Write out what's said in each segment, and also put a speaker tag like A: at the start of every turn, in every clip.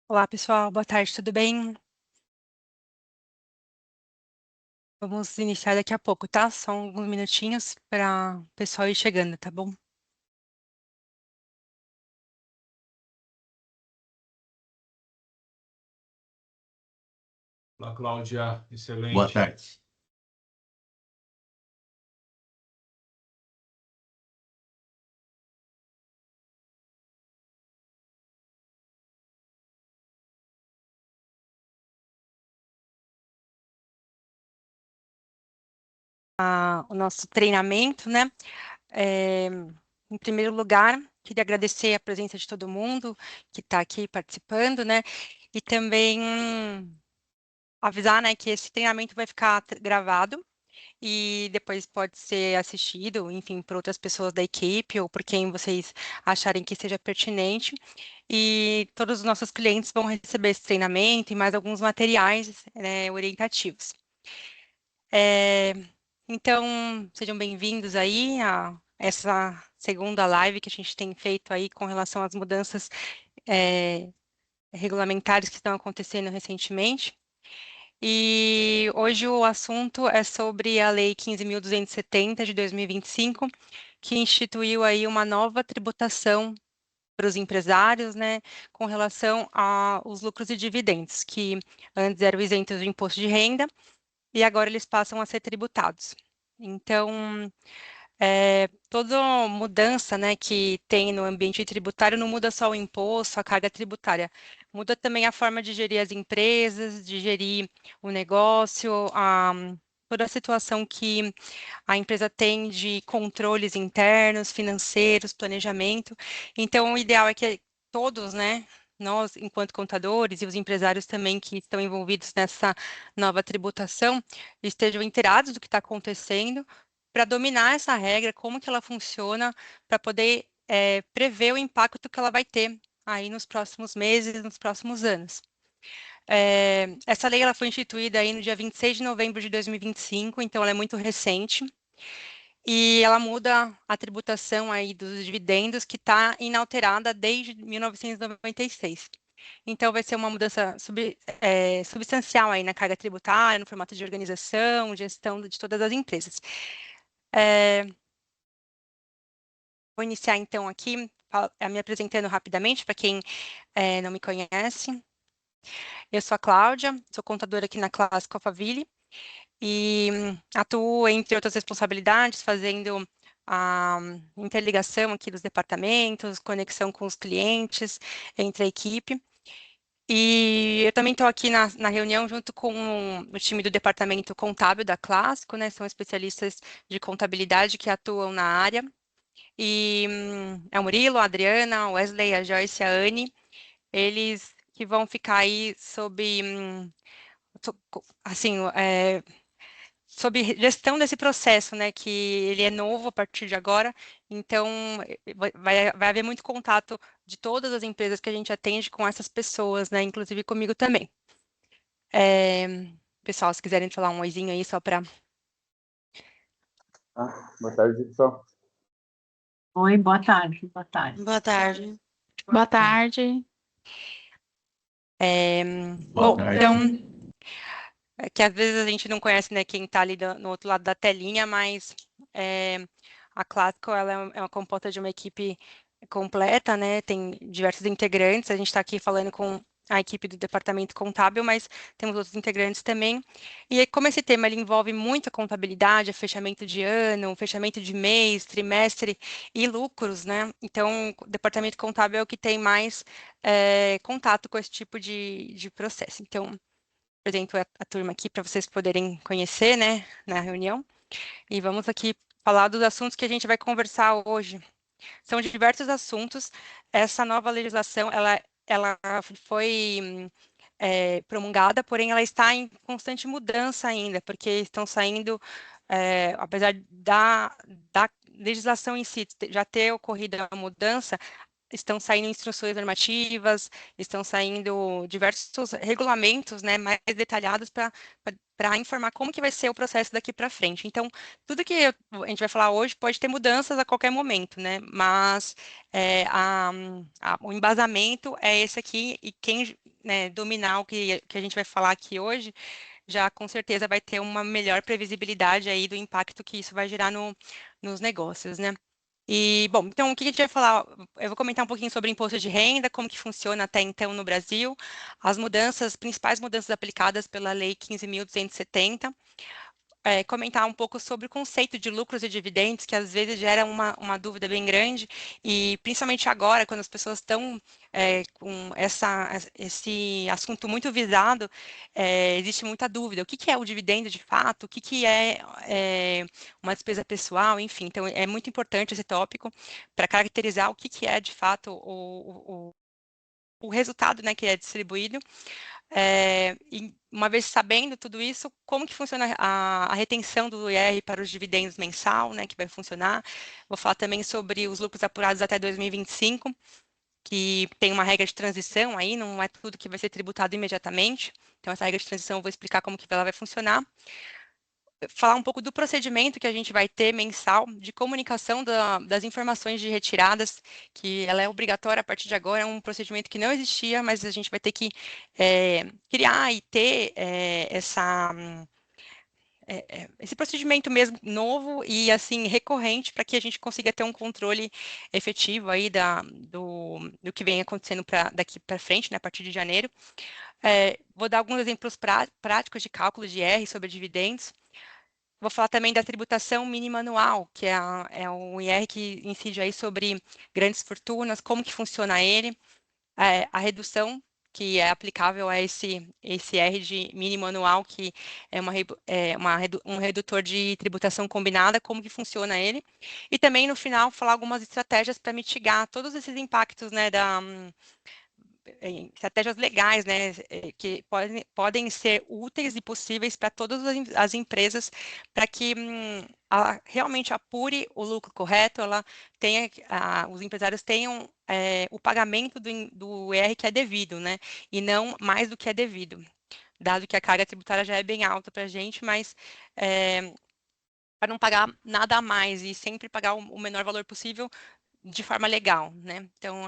A: Olá, pessoal. Boa tarde, tudo bem? Vamos iniciar daqui a pouco, tá? Só alguns minutinhos para o pessoal ir chegando, tá bom?
B: Olá, Cláudia. Excelente.
C: Boa tarde.
A: O nosso treinamento, né? É, Em primeiro lugar, queria agradecer a presença de todo mundo que está aqui participando, né? E também avisar, né, que esse treinamento vai ficar gravado e depois pode ser assistido, enfim, por outras pessoas da equipe ou por quem vocês acharem que seja pertinente. E todos os nossos clientes vão receber esse treinamento e mais alguns materiais, né, orientativos. É, então, sejam bem-vindos aí a essa segunda live que a gente tem feito aí com relação às mudanças regulamentares que estão acontecendo recentemente. E hoje o assunto é sobre a Lei 15.270 de 2025, que instituiu aí uma nova tributação para os empresários, né, com relação aos lucros e dividendos, que antes eram isentos de imposto de renda e agora eles passam a ser tributados. Então, toda mudança, né, que tem no ambiente tributário não muda só o imposto, a carga tributária, muda também a forma de gerir as empresas, de gerir o negócio, toda a situação que a empresa tem de controles internos, financeiros, planejamento. Então, o ideal é que todos, né, nós, enquanto contadores e os empresários também que estão envolvidos nessa nova tributação, estejam inteirados do que está acontecendo para dominar essa regra, como que ela funciona, para poder prever o impacto que ela vai ter aí nos próximos meses, nos próximos anos. Essa lei ela foi instituída aí no dia 26 de novembro de 2025, então ela é muito recente, e ela muda a tributação aí dos dividendos, que está inalterada desde 1996. Então, vai ser uma mudança substancial aí na carga tributária, no formato de organização, gestão de todas as empresas. Vou iniciar, então, aqui, me apresentando rapidamente, para quem não me conhece. Eu sou a Cláudia, sou contadora aqui na Clássica Alphaville, e atuo, entre outras responsabilidades, fazendo a interligação aqui dos departamentos, conexão com os clientes, entre a equipe. E eu também estou aqui na reunião junto com o time do departamento contábil da Clássico, né? São especialistas de contabilidade que atuam na área. E é o Murilo, a Adriana, a Wesley, a Joyce, a Anne, eles que vão ficar aí sob, assim, sob gestão desse processo, né, que ele é novo a partir de agora, então vai haver muito contato de todas as empresas que a gente atende com essas pessoas, né, inclusive comigo também. Pessoal, se quiserem falar um oizinho aí só para...
D: Boa tarde, pessoal.
E: Oi, boa tarde, boa tarde.
F: Boa tarde.
G: Boa tarde.
A: Bom,
C: tarde.
A: então, é que às vezes a gente não conhece, né, quem está ali no outro lado da telinha, mas a Clássico, ela é uma composta de uma equipe completa, né, tem diversos integrantes, a gente está aqui falando com a equipe do departamento contábil, mas temos outros integrantes também. E aí, como esse tema ele envolve muita contabilidade, fechamento de ano, fechamento de mês, trimestre e lucros, né? Então, o departamento contábil é o que tem mais contato com esse tipo de processo. Então, apresento a turma aqui para vocês poderem conhecer, né, na reunião. E vamos aqui falar dos assuntos que a gente vai conversar hoje. São diversos assuntos. Essa nova legislação, ela foi promulgada, porém ela está em constante mudança ainda, porque estão saindo, apesar da legislação em si já ter ocorrido a mudança, estão saindo instruções normativas, estão saindo diversos regulamentos, né, mais detalhados para informar como que vai ser o processo daqui para frente. Então, tudo que a gente vai falar hoje pode ter mudanças a qualquer momento, né, mas o embasamento é esse aqui, e quem né, dominar o que a gente vai falar aqui hoje, já com certeza vai ter uma melhor previsibilidade aí do impacto que isso vai gerar nos negócios, né? E, bom, então, o que a gente vai falar? Eu vou comentar um pouquinho sobre imposto de renda, como que funciona até então no Brasil, as mudanças, principais mudanças aplicadas pela Lei 15.270, comentar um pouco sobre o conceito de lucros e dividendos, que às vezes gera uma dúvida bem grande, e principalmente agora, quando as pessoas estão com esse assunto muito visado, existe muita dúvida. O que que é o dividendo de fato? O que que é uma despesa pessoal? Enfim, então é muito importante esse tópico para caracterizar o que que é de fato o resultado, né, que é distribuído. E uma vez sabendo tudo isso, como que funciona a retenção do IR para os dividendos mensal, né, que vai funcionar. Vou falar também sobre os lucros apurados até 2025, que tem uma regra de transição aí, não é tudo que vai ser tributado imediatamente. Então, essa regra de transição eu vou explicar como que ela vai funcionar. Falar um pouco do procedimento que a gente vai ter mensal de comunicação das informações de retiradas, que ela é obrigatória a partir de agora, é um procedimento que não existia, mas a gente vai ter que criar e ter esse procedimento mesmo novo e assim recorrente para que a gente consiga ter um controle efetivo aí do que vem acontecendo daqui para frente, né, a partir de janeiro. Vou dar alguns exemplos práticos de cálculo de IR sobre dividendos. Vou falar também da tributação mínima anual, que é um IR que incide aí sobre grandes fortunas, como que funciona ele, a redução que é aplicável a esse R de mínimo anual, que é, um redutor de tributação combinada, como que funciona ele, e também, no final, falar algumas estratégias para mitigar todos esses impactos, né, estratégias legais, né, que podem ser úteis e possíveis para todas as empresas, para que ela realmente apure o lucro correto, ela tenha, os empresários tenham o pagamento do IR que é devido, né, e não mais do que é devido, dado que a carga tributária já é bem alta para a gente, mas para não pagar nada a mais e sempre pagar o menor valor possível, de forma legal, né? Então,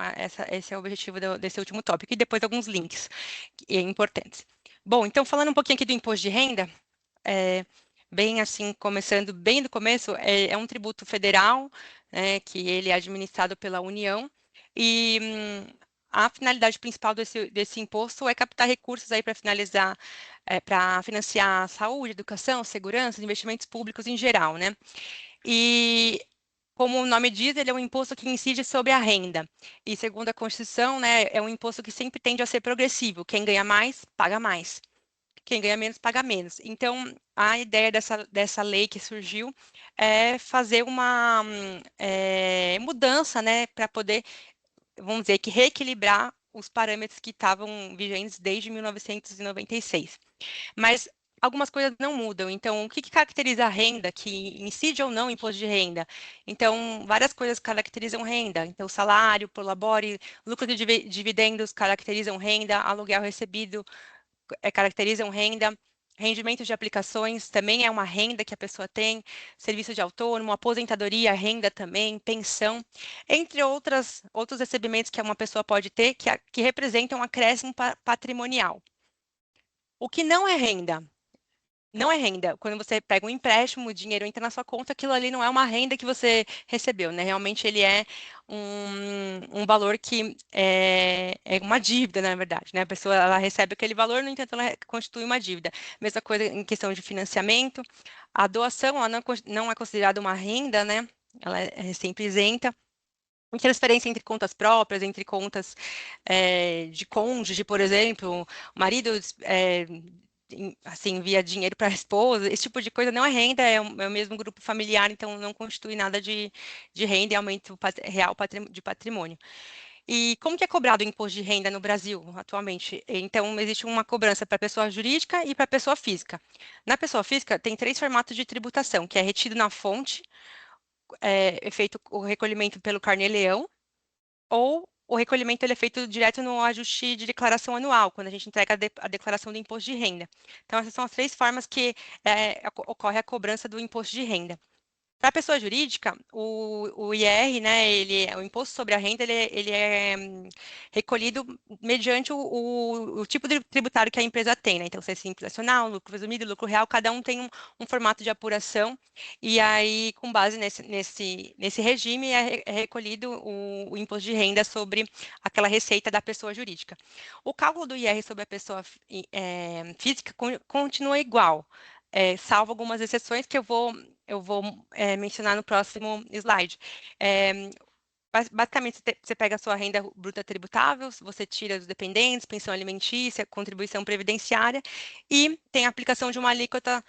A: esse é o objetivo desse último tópico. E depois alguns links importantes. Bom, então, falando um pouquinho aqui do imposto de renda, bem assim, começando bem do começo, é um tributo federal, que ele é administrado pela União, e a finalidade principal desse imposto é captar recursos aí para finalizar, para financiar saúde, educação, segurança, investimentos públicos em geral, né? E como o nome diz, ele é um imposto que incide sobre a renda. E, segundo a Constituição, né, é um imposto que sempre tende a ser progressivo. Quem ganha mais, paga mais. Quem ganha menos, paga menos. Então, a ideia dessa lei que surgiu é fazer uma mudança, né, para poder, vamos dizer, que reequilibrar os parâmetros que estavam vigentes desde 1996. Mas algumas coisas não mudam. Então, o que caracteriza a renda, que incide ou não o imposto de renda? Então, várias coisas caracterizam renda. Então, salário, prolabore, lucro de dividendos caracterizam renda, aluguel recebido caracterizam renda. Rendimentos de aplicações também é uma renda que a pessoa tem, serviço de autônomo, aposentadoria, renda também, pensão, entre outros recebimentos que uma pessoa pode ter que representam um acréscimo patrimonial. O que não é renda? Não é renda. Quando você pega um empréstimo, o dinheiro entra na sua conta, aquilo ali não é uma renda que você recebeu, né? Realmente ele é um valor que é uma dívida, na verdade, né? A pessoa ela recebe aquele valor, no entanto, ela constitui uma dívida. Mesma coisa em questão de financiamento. A doação, ela não é considerada uma renda, né? Ela é sempre isenta. Transferência entre contas próprias, entre contas de cônjuge, por exemplo, o marido assim, envia dinheiro para a esposa, esse tipo de coisa não é renda, é o mesmo grupo familiar, então não constitui nada de renda e aumento real de patrimônio. E como que é cobrado o imposto de renda no Brasil atualmente? Então, existe uma cobrança para pessoa jurídica e para pessoa física. Na pessoa física, tem três formatos de tributação, que é retido na fonte, é feito o recolhimento pelo Carnê-Leão, ou o recolhimento ele é feito direto no ajuste de declaração anual, quando a gente entrega a declaração do imposto de renda. Então, essas são as três formas que ocorre a cobrança do imposto de renda. Para a pessoa jurídica, o IR, né, o imposto sobre a renda, ele é recolhido mediante o tipo de tributário que a empresa tem, né? Então, se é simples nacional, lucro presumido, lucro real, cada um tem um formato de apuração, e aí, com base nesse regime, é recolhido o imposto de renda sobre aquela receita da pessoa jurídica. O cálculo do IR sobre a pessoa física continua igual, salvo algumas exceções que eu vou mencionar no próximo slide. É, basicamente, você pega a sua renda bruta tributável, você tira os dependentes, pensão alimentícia, contribuição previdenciária e tem a aplicação de uma alíquota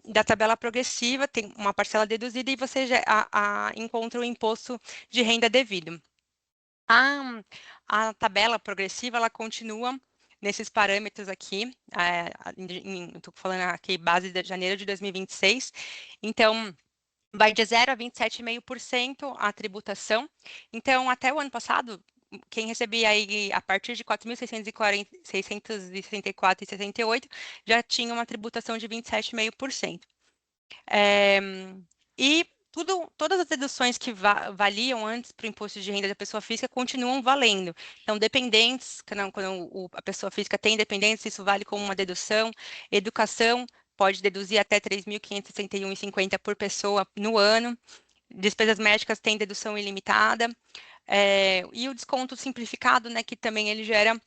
A: da tabela progressiva, tem uma parcela deduzida e você já encontra o imposto de renda devido. A tabela progressiva, ela continua nesses parâmetros aqui, estou falando aqui base de janeiro de 2026, então vai de 0 a 27,5% a tributação. Então, até o ano passado, quem recebia aí a partir de 4.664,68 já tinha uma tributação de 27,5%. É, e todas as deduções que valiam antes para o imposto de renda da pessoa física continuam valendo. Então, dependentes, quando a pessoa física tem dependentes, isso vale como uma dedução. Educação, pode deduzir até 3.561,50 por pessoa no ano. Despesas médicas tem dedução ilimitada. E o desconto simplificado, né, que também ele gera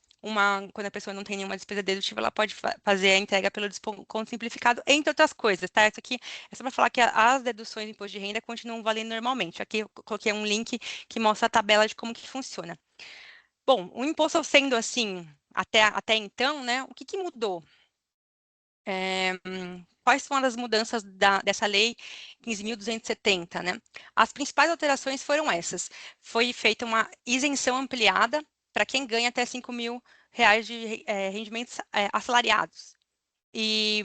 A: quando a pessoa não tem nenhuma despesa dedutiva, ela pode fazer a entrega pelo desconto simplificado, entre outras coisas, tá? Isso aqui é só para falar que as deduções de imposto de renda continuam valendo normalmente. Aqui eu coloquei um link que mostra a tabela de como que funciona. Bom, o imposto sendo assim, até então, né, o que mudou? Quais são as mudanças dessa lei 15.270, né? As principais alterações foram essas. Foi feita uma isenção ampliada para quem ganha até 5 mil reais de rendimentos assalariados. E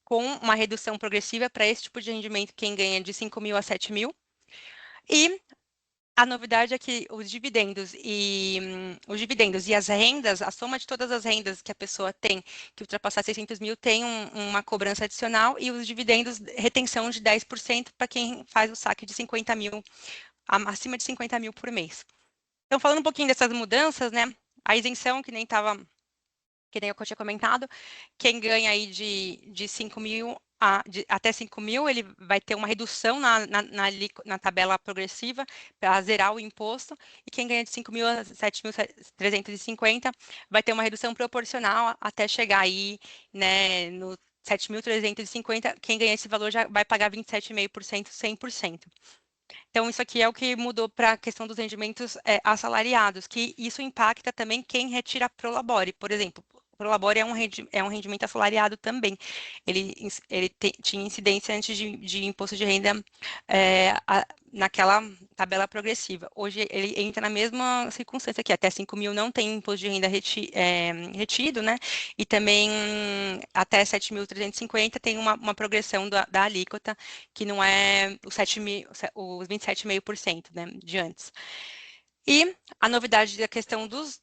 A: com uma redução progressiva para esse tipo de rendimento, quem ganha de 5 mil a 7 mil. E a novidade é que os dividendos e as rendas, a soma de todas as rendas que a pessoa tem que ultrapassar 600 mil tem uma cobrança adicional e os dividendos, retenção de 10% para quem faz o saque de 50 mil, acima de 50 mil por mês. Então, falando um pouquinho dessas mudanças, né? A isenção, que nem eu tinha comentado, quem ganha aí de 5 mil até 5 mil, ele vai ter uma redução na tabela progressiva para zerar o imposto, e quem ganha de 5 mil a 7.350 vai ter uma redução proporcional até chegar aí, né, no 7.350, quem ganha esse valor já vai pagar 27,5%, 100%. Então, isso aqui é o que mudou para a questão dos rendimentos assalariados, que isso impacta também quem retira Prolabore, por exemplo. O Prolabore é um rendimento assalariado também. Ele tinha incidência antes de imposto de renda naquela tabela progressiva. Hoje ele entra na mesma circunstância aqui, até 5 mil não tem imposto de renda retido, né? E também até 7.350 tem uma progressão da alíquota, que não é os 27,5%, né, de antes. E a novidade da questão dos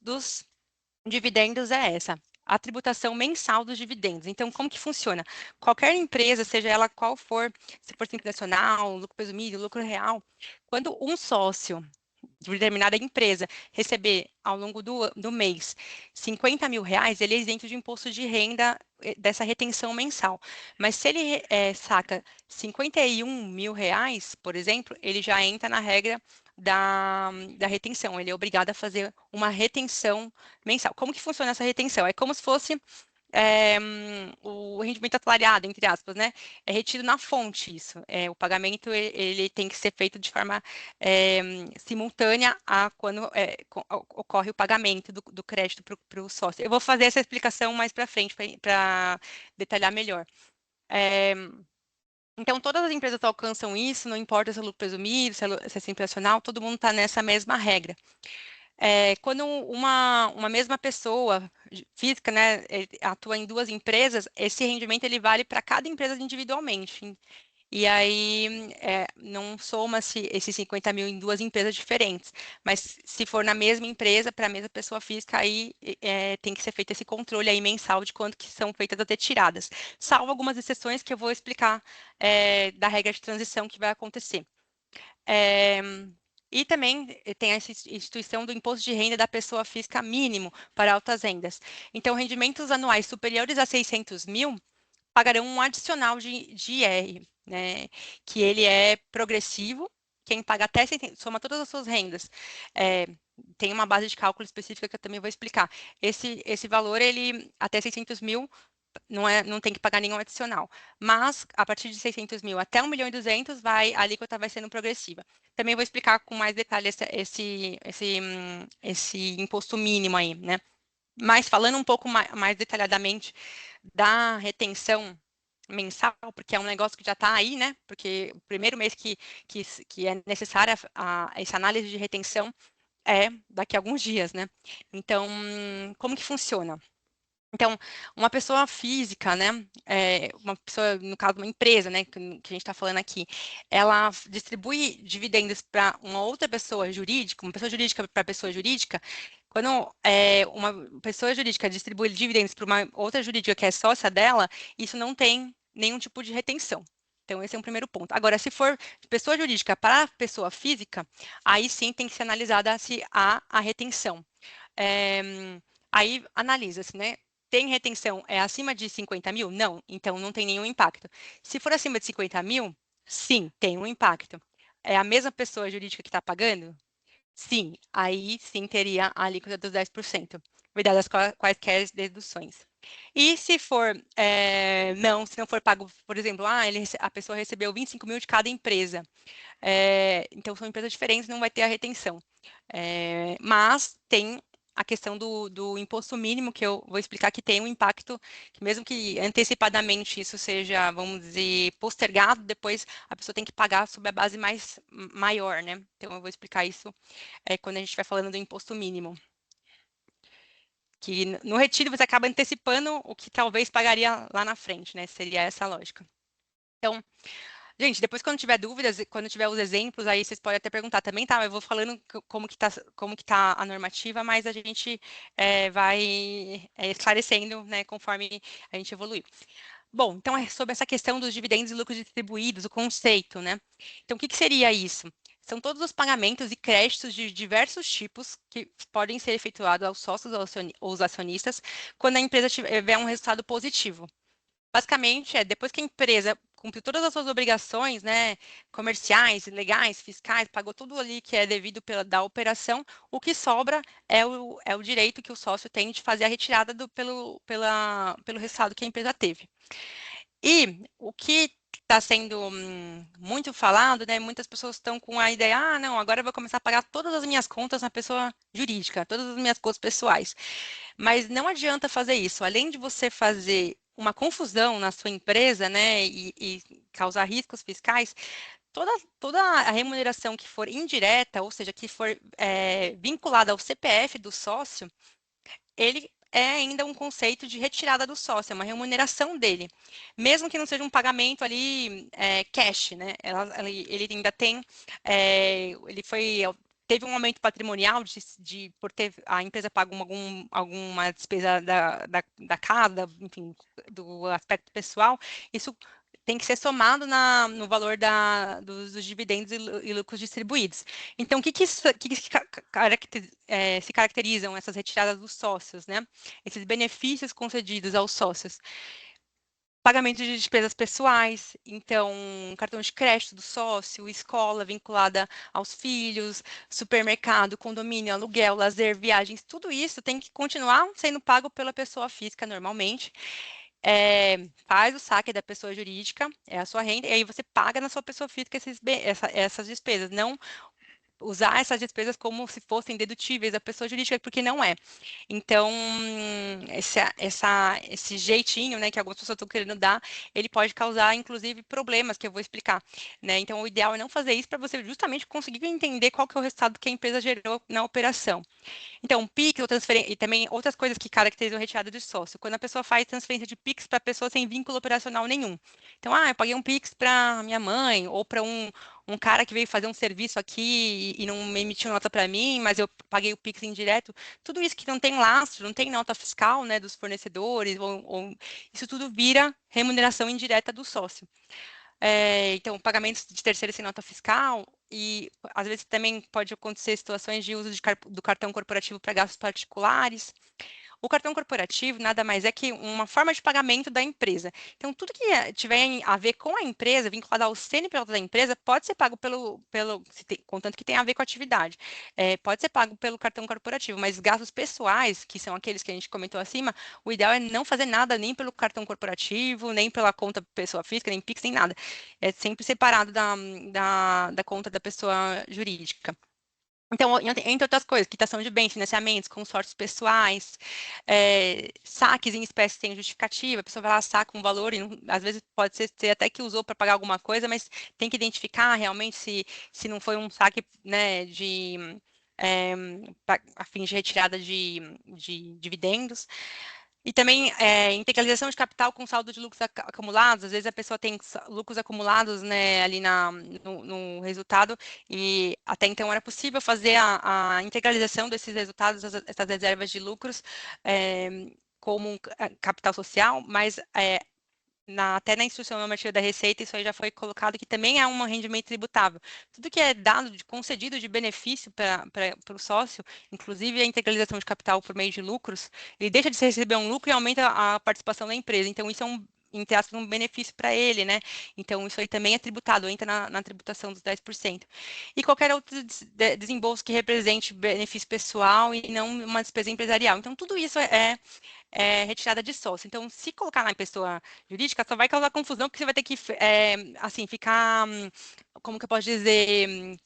A: dividendos é essa. A tributação mensal dos dividendos. Então, como que funciona? Qualquer empresa, seja ela qual for, se for simples nacional, lucro presumido, lucro real, quando um sócio de determinada empresa receber ao longo do mês 50 mil reais, ele é isento de imposto de renda dessa retenção mensal. Mas se ele saca 51 mil reais, por exemplo, ele já entra na regra da retenção. Ele é obrigado a fazer uma retenção mensal. Como que funciona essa retenção? É como se fosse o rendimento assalariado, entre aspas, né? É retido na fonte isso. O pagamento ele tem que ser feito de forma simultânea a quando ocorre o pagamento do crédito para o sócio. Eu vou fazer essa explicação mais para frente para detalhar melhor. Então, todas as empresas alcançam isso, não importa se é lucro presumido, se é simples nacional, todo mundo está nessa mesma regra. Quando uma mesma pessoa física, né, atua em duas empresas, esse rendimento ele vale para cada empresa individualmente. e aí não soma-se esses 50 mil em duas empresas diferentes. Mas se for na mesma empresa, para a mesma pessoa física, aí tem que ser feito esse controle aí mensal de quanto que são feitas as retiradas. Salvo algumas exceções que eu vou explicar da regra de transição que vai acontecer. É, e também tem essa instituição do imposto de renda da pessoa física mínimo para altas rendas. Então, rendimentos anuais superiores a 600 mil pagarão um adicional de IR, né, que ele é progressivo. Quem paga até 600, soma todas as suas rendas. Tem uma base de cálculo específica que eu também vou explicar. Esse valor, ele até 600 mil, não tem que pagar nenhum adicional. Mas, a partir de 600 mil até 1.200.000, a alíquota vai sendo progressiva. Também vou explicar com mais detalhe esse imposto mínimo aí, né? Mas falando um pouco mais detalhadamente da retenção mensal, porque é um negócio que já está aí, né? Porque o primeiro mês que é necessária essa análise de retenção é daqui a alguns dias, né? Então, como que funciona? Então, uma pessoa física, né, uma pessoa, no caso, uma empresa, né, que a gente está falando aqui, ela distribui dividendos para uma outra pessoa jurídica, uma pessoa jurídica para pessoa jurídica, quando uma pessoa jurídica distribui dividendos para uma outra jurídica que é sócia dela, isso não tem nenhum tipo de retenção. Então, esse é um primeiro ponto. Agora, se for de pessoa jurídica para pessoa física, aí sim tem que ser analisada se há a retenção. É, aí analisa-se, né? Tem retenção acima de 50 mil? Não, então não tem nenhum impacto. Se for acima de 50 mil, sim, tem um impacto. É a mesma pessoa jurídica que está pagando? Sim, aí sim teria a alíquota dos 10%, verdade, as quaisquer deduções. E se for, não, se não for pago, por exemplo, a pessoa recebeu 25 mil de cada empresa, então são empresas diferentes, não vai ter a retenção. Mas tem a questão do imposto mínimo, que eu vou explicar que tem um impacto, que mesmo que antecipadamente isso seja, vamos dizer, postergado, depois a pessoa tem que pagar sobre a base maior, né? Então eu vou explicar isso quando a gente estiver falando do imposto mínimo. Que no retiro você acaba antecipando o que talvez pagaria lá na frente, né? Seria essa a lógica. Então, gente, depois quando tiver dúvidas, quando tiver os exemplos, aí vocês podem até perguntar também, tá? Eu vou falando como que tá a normativa, mas a gente vai esclarecendo, né, conforme a gente evoluir. Bom, então é sobre essa questão dos dividendos e lucros distribuídos, o conceito, né? Então, o que seria isso? São todos os pagamentos e créditos de diversos tipos que podem ser efetuados aos sócios ou aos acionistas quando a empresa tiver um resultado positivo. Basicamente, depois que a empresa cumpriu todas as suas obrigações, né, comerciais, legais, fiscais, pagou tudo ali que é devido da operação, o que sobra é o direito que o sócio tem de fazer a retirada pelo resultado que a empresa teve. E o que está sendo muito falado, né? Muitas pessoas estão com a ideia, não, agora eu vou começar a pagar todas as minhas contas na pessoa jurídica, todas as minhas contas pessoais. Mas não adianta fazer isso. Além de você fazer uma confusão na sua empresa, né, e causar riscos fiscais, toda a remuneração que for indireta, ou seja, que for vinculada ao CPF do sócio, ele é ainda um conceito de retirada do sócio, é uma remuneração dele, mesmo que não seja um pagamento ali cash, né? Ele ainda tem, teve um aumento patrimonial por ter a empresa pago alguma despesa da casa, enfim, do aspecto pessoal, isso tem que ser somado no valor dos dividendos e lucros distribuídos. Então, o que se caracterizam essas retiradas dos sócios, né? Esses benefícios concedidos aos sócios. Pagamento de despesas pessoais, então, cartão de crédito do sócio, escola vinculada aos filhos, supermercado, condomínio, aluguel, lazer, viagens, tudo isso tem que continuar sendo pago pela pessoa física normalmente. Faz o saque da pessoa jurídica, é a sua renda, e aí você paga na sua pessoa física essas despesas, não usar essas despesas como se fossem dedutíveis da pessoa jurídica, porque não é. Então, esse jeitinho, né, que algumas pessoas estão querendo dar, ele pode causar, inclusive, problemas que eu vou explicar, né? Então, o ideal é não fazer isso para você justamente conseguir entender qual que é o resultado que a empresa gerou na operação. Então, Pix ou transferência, e também outras coisas que caracterizam retirada de sócio. Quando a pessoa faz transferência de Pix para a pessoa sem vínculo operacional nenhum. Então, eu paguei um Pix para minha mãe, ou para um cara que veio fazer um serviço aqui e não me emitiu nota para mim, mas eu paguei o Pix indireto. Tudo isso que não tem lastro, não tem nota fiscal, né, dos fornecedores, isso tudo vira remuneração indireta do sócio. Então, pagamentos de terceiros sem nota fiscal e, às vezes, também pode acontecer situações de uso do cartão corporativo para gastos particulares. O cartão corporativo nada mais é que uma forma de pagamento da empresa. Então, tudo que tiver a ver com a empresa, vinculado ao CNPJ da empresa, pode ser pago contanto que tenha a ver com a atividade. Pode ser pago pelo cartão corporativo, mas gastos pessoais, que são aqueles que a gente comentou acima, o ideal é não fazer nada nem pelo cartão corporativo, nem pela conta pessoa física, nem Pix, nem nada. É sempre separado da conta da pessoa jurídica. Então, entre outras coisas, quitação de bens, financiamentos, consórcios pessoais, saques em espécie sem justificativa, a pessoa vai lá, saca um valor, e às vezes pode ser até que usou para pagar alguma coisa, mas tem que identificar realmente se não foi um saque, né, é, a fim de retirada de dividendos. E também integralização de capital com saldo de lucros acumulados. Às vezes a pessoa tem lucros acumulados, né, ali no resultado, e até então era possível fazer a integralização desses resultados, essas reservas de lucros, como um capital social, mas até na instrução normativa da Receita, isso aí já foi colocado que também é um rendimento tributável. Tudo que é dado, concedido de benefício para o sócio, inclusive a integralização de capital por meio de lucros, ele deixa de receber um lucro e aumenta a participação da empresa. Então, isso é entre aspas, um benefício para ele, né? Então, isso aí também é tributado, entra na tributação dos 10%. E qualquer outro desembolso que represente benefício pessoal e não uma despesa empresarial. Então, tudo isso retirada de sócio. Então, se colocar na pessoa jurídica, só vai causar confusão, porque você vai ter que, assim, ficar, como que eu posso dizer,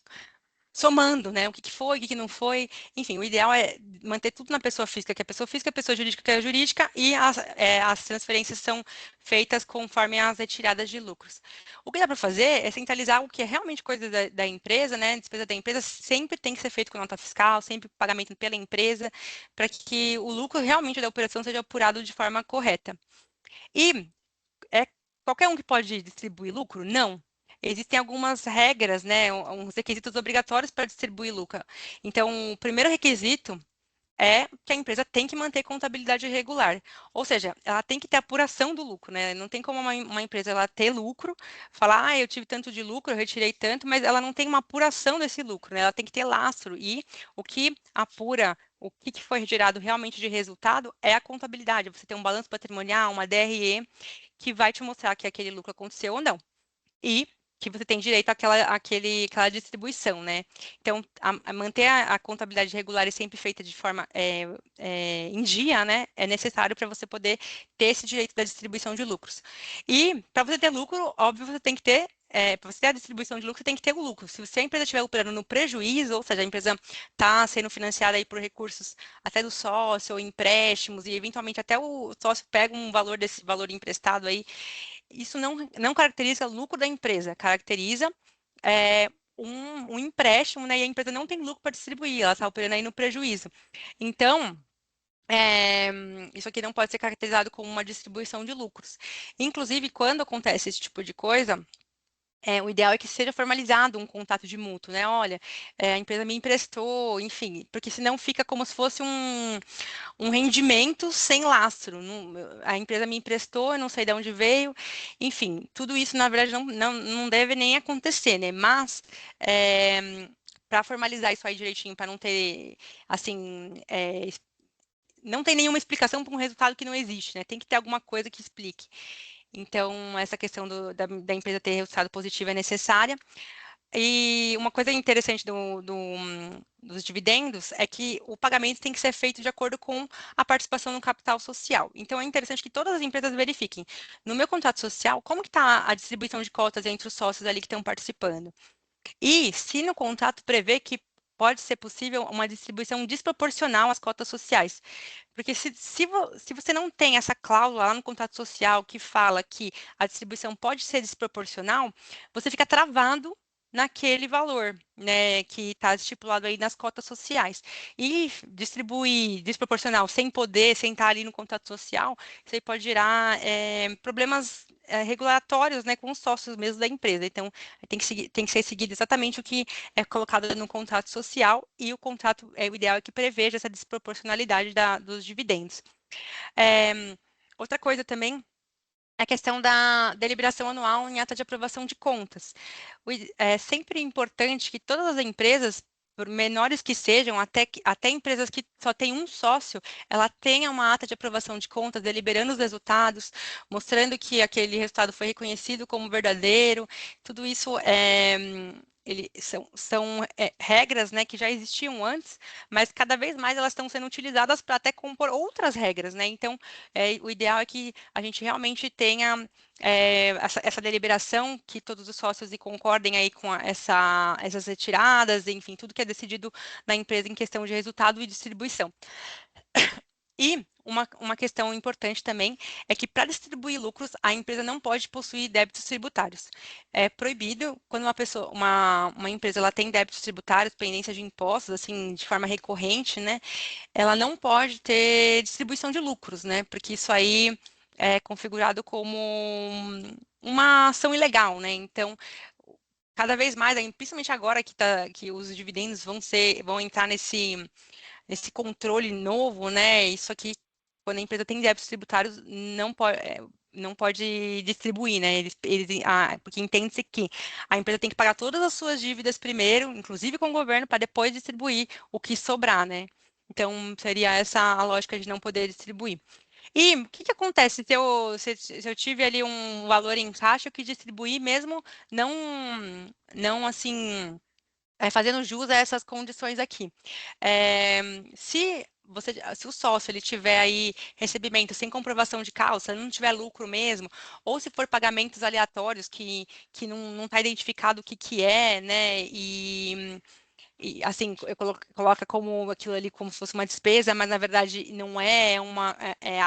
A: somando, né? O que foi, o que não foi. Enfim, o ideal é manter tudo na pessoa física, que é a pessoa física, a pessoa jurídica, que é a jurídica, e as transferências são feitas conforme as retiradas de lucros. O que dá para fazer é centralizar o que é realmente coisa da empresa, né? Despesa da empresa sempre tem que ser feito com nota fiscal, sempre pagamento pela empresa, para que o lucro realmente da operação seja apurado de forma correta. E é qualquer um que pode distribuir lucro? Não. Existem algumas regras, né, uns requisitos obrigatórios para distribuir lucro. Então, o primeiro requisito é que a empresa tem que manter contabilidade regular. Ou seja, ela tem que ter apuração do lucro, né? Não tem como uma empresa ela ter lucro, falar, eu tive tanto de lucro, eu retirei tanto, mas ela não tem uma apuração desse lucro, né? Ela tem que ter lastro. E o que apura o que foi gerado realmente de resultado é a contabilidade. Você tem um balanço patrimonial, uma DRE, que vai te mostrar que aquele lucro aconteceu ou não. E que você tem direito àquela distribuição, né? Então, manter a contabilidade regular e sempre feita de forma em dia, né? É necessário para você poder ter esse direito da distribuição de lucros. E para você ter lucro, óbvio, você tem que ter para você ter a distribuição de lucro, você tem que ter o lucro. Se a empresa estiver operando no prejuízo, ou seja, a empresa está sendo financiada aí por recursos até do sócio, ou empréstimos, e eventualmente até o sócio pega um valor desse valor emprestado aí, isso não caracteriza o lucro da empresa, caracteriza um empréstimo, né? E a empresa não tem lucro para distribuir, ela está operando aí no prejuízo. Então, é, isso aqui não pode ser caracterizado como uma distribuição de lucros. Inclusive, quando acontece esse tipo de coisa, o ideal é que seja formalizado um contato de mútuo, né? Olha, a empresa me emprestou, enfim, porque senão fica como se fosse um rendimento sem lastro. A empresa me emprestou, eu não sei de onde veio, enfim, tudo isso, na verdade, não deve nem acontecer, né? Mas, para formalizar isso aí direitinho, para não ter, assim, não tem nenhuma explicação para um resultado que não existe, né? Tem que ter alguma coisa que explique. Então, essa questão da empresa ter resultado positivo é necessária. E uma coisa interessante dos dividendos é que o pagamento tem que ser feito de acordo com a participação no capital social. Então, é interessante que todas as empresas verifiquem, no meu contrato social, como que está a distribuição de cotas entre os sócios ali que estão participando. E se no contrato prevê que pode ser possível uma distribuição desproporcional às cotas sociais. Porque se você não tem essa cláusula lá no contrato social que fala que a distribuição pode ser desproporcional, você fica travado naquele valor, né, que está estipulado aí nas cotas sociais. E distribuir desproporcional sem poder, sem estar ali no contrato social, isso aí pode gerar problemas regulatórios, né, com os sócios mesmo da empresa. Então, tem que ser seguido exatamente o que é colocado no contrato social e o contrato, o ideal é que preveja essa desproporcionalidade dos dividendos. Outra coisa também é a questão da deliberação anual em ata de aprovação de contas. É sempre importante que todas as empresas, por menores que sejam, até empresas que só têm um sócio, ela tenha uma ata de aprovação de contas, deliberando os resultados, mostrando que aquele resultado foi reconhecido como verdadeiro. Tudo isso são regras, né, que já existiam antes, mas cada vez mais elas estão sendo utilizadas para até compor outras regras, né? Então, o ideal é que a gente realmente tenha essa deliberação, que todos os sócios concordem aí com essas retiradas, enfim, tudo que é decidido na empresa em questão de resultado e distribuição. E uma questão importante também é que, para distribuir lucros, a empresa não pode possuir débitos tributários. É proibido quando uma empresa ela tem débitos tributários, pendência de impostos, assim, de forma recorrente, né? Ela não pode ter distribuição de lucros, né? Porque isso aí é configurado como uma ação ilegal, né? Então, cada vez mais, principalmente agora que os dividendos vão entrar nesse controle novo, né? Isso aqui, quando a empresa tem débitos tributários, não pode distribuir, né? Porque entende-se que a empresa tem que pagar todas as suas dívidas primeiro, inclusive com o governo, para depois distribuir o que sobrar, né? Então, seria essa a lógica de não poder distribuir. E o que que acontece se eu tive ali um valor em caixa que distribuir mesmo não, não assim, fazendo jus a essas condições aqui? Eh, se o sócio ele tiver aí recebimento sem comprovação de causa, não tiver lucro mesmo, ou se for pagamentos aleatórios que não está identificado o que que é, né? E assim, coloca como aquilo ali como se fosse uma despesa, mas na verdade não é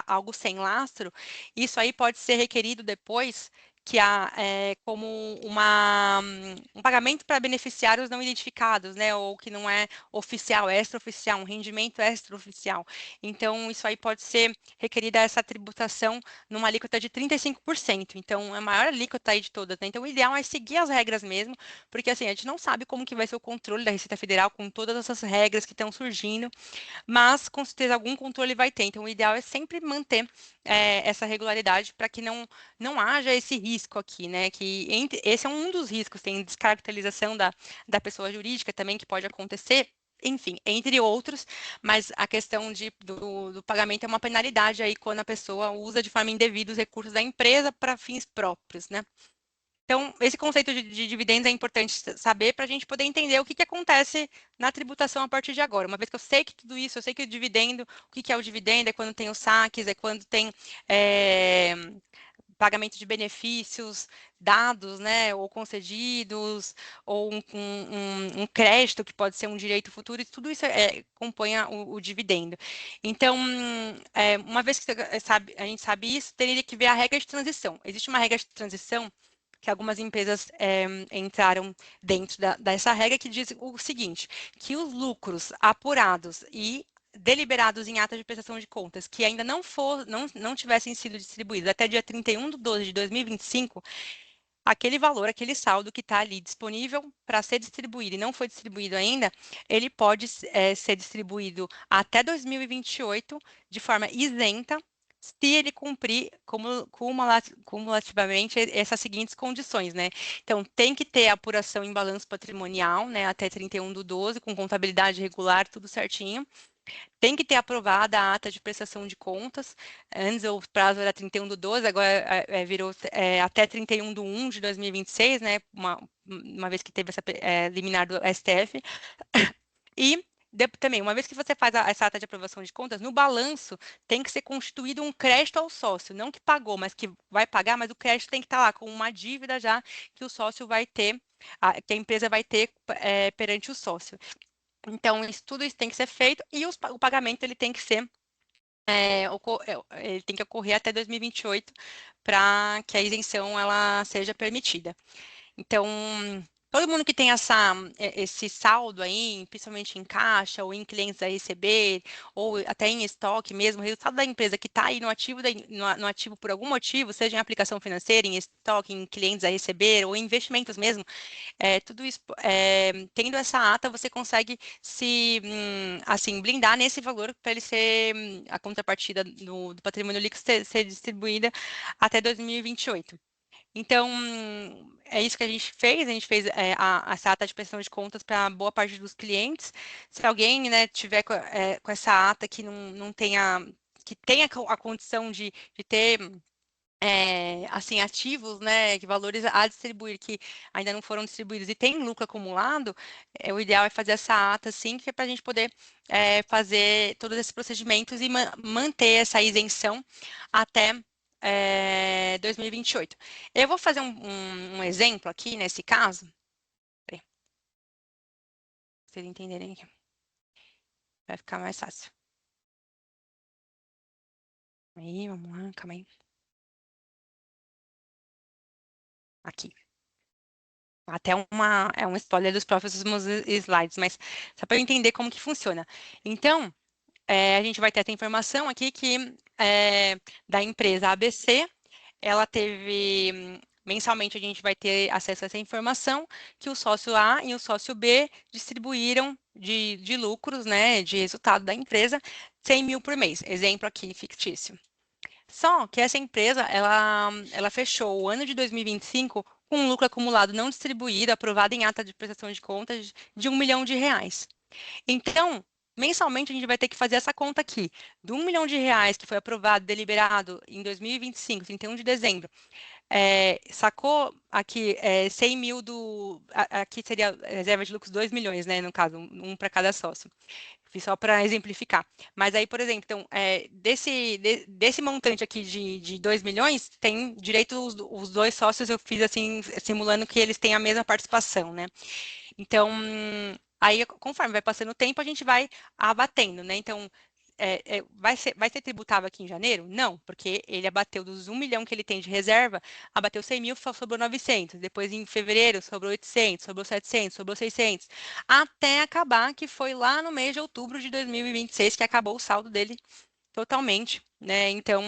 A: algo sem lastro. Isso aí pode ser requerido depois como um pagamento para beneficiários não identificados, né? Ou que não é oficial, extraoficial, um rendimento extraoficial. Então, isso aí pode ser requerida essa tributação numa alíquota de 35%. Então, é a maior alíquota aí de todas, né? Então, o ideal é seguir as regras mesmo, porque assim, a gente não sabe como que vai ser o controle da Receita Federal com todas essas regras que estão surgindo, mas com certeza algum controle vai ter. Então, o ideal é sempre manter essa regularidade para que não haja esse risco aqui, né? Esse é um dos riscos, tem descaracterização da pessoa jurídica também que pode acontecer. Enfim, entre outros, mas a questão do pagamento é uma penalidade aí quando a pessoa usa de forma indevida os recursos da empresa para fins próprios, né? Então, esse conceito de dividendos é importante saber para a gente poder entender o que acontece na tributação a partir de agora. Uma vez que eu sei que tudo isso, eu sei que o dividendo, o que é o dividendo, é quando tem os saques, é quando tem é, pagamento de benefícios dados, né, ou concedidos, ou um crédito que pode ser um direito futuro, e tudo isso acompanha o dividendo. Então, uma vez que a gente sabe isso, teria que ver a regra de transição. Existe uma regra de transição que algumas empresas entraram dentro dessa regra que diz o seguinte, que os lucros apurados e deliberados em ata de prestação de contas que ainda não tivessem sido distribuídos até dia 31/12/2025, aquele valor, aquele saldo que está ali disponível para ser distribuído e não foi distribuído ainda, ele pode ser distribuído até 2028 de forma isenta, se ele cumprir cumulativamente essas seguintes condições, né? Então, tem que ter apuração em balanço patrimonial, né, até 31/12, com contabilidade regular, tudo certinho. Tem que ter aprovada a ata de prestação de contas. Antes o prazo era 31/12, agora virou até 31/1/2026, né? Uma vez que teve essa liminar do STF. E também, uma vez que você faz essa ata de aprovação de contas, no balanço tem que ser constituído um crédito ao sócio, não que pagou, mas que vai pagar, mas o crédito tem que estar lá com uma dívida já que o sócio vai ter, que a empresa vai ter perante o sócio. Então, tudo isso tem que ser feito e o pagamento ele tem que ser ele tem que ocorrer até 2028 para que a isenção ela seja permitida. Então, todo mundo que tem esse saldo aí, principalmente em caixa ou em clientes a receber, ou até em estoque mesmo, o resultado da empresa que está aí no ativo, no ativo por algum motivo, seja em aplicação financeira, em estoque, em clientes a receber, ou em investimentos mesmo, tudo isso, tendo essa ata, você consegue se, assim, blindar nesse valor para ele ser, a contrapartida do patrimônio líquido ser distribuída até 2028. Então, é isso que a gente fez essa ata de prestação de contas para boa parte dos clientes. Se alguém, né, tiver com essa ata que não tenha, que tenha a condição de ter assim, ativos, né, que valores a distribuir que ainda não foram distribuídos e tem lucro acumulado, o ideal é fazer essa ata, assim, que é para a gente poder fazer todos esses procedimentos e manter essa isenção até 2028. Eu vou fazer um exemplo aqui nesse caso, para vocês entenderem aqui, vai ficar mais fácil. Aí, vamos lá, calma aí. Aqui. Até um spoiler dos próximos slides, mas só para eu entender como que funciona. Então, a gente vai ter essa informação aqui que da empresa ABC, ela teve, mensalmente a gente vai ter acesso a essa informação, que o sócio A e o sócio B distribuíram de lucros, né, de resultado da empresa, 100 mil por mês. Exemplo aqui, fictício. Só que essa empresa, ela fechou o ano de 2025 com um lucro acumulado não distribuído, aprovado em ata de prestação de contas de R$ 1 milhão. Então, mensalmente a gente vai ter que fazer essa conta aqui. Do R$ 1 milhão que foi aprovado, deliberado em 2025, 31 de dezembro, sacou aqui 100 mil aqui seria reserva de lucros 2 milhões, né, no caso, um para cada sócio. Fiz só para exemplificar. Mas aí, por exemplo, então, desse montante aqui de 2 milhões, tem direito os dois sócios, eu fiz assim, simulando que eles têm a mesma participação, né? Então, aí, conforme vai passando o tempo, a gente vai abatendo, né? Então, vai ser tributável aqui em janeiro? Não, porque ele abateu dos 1 milhão que ele tem de reserva, abateu 100 mil, sobrou 900. Depois, em fevereiro, sobrou 800, sobrou 700, sobrou 600. Até acabar, que foi lá no mês de outubro de 2026, que acabou o saldo dele totalmente, né? Então,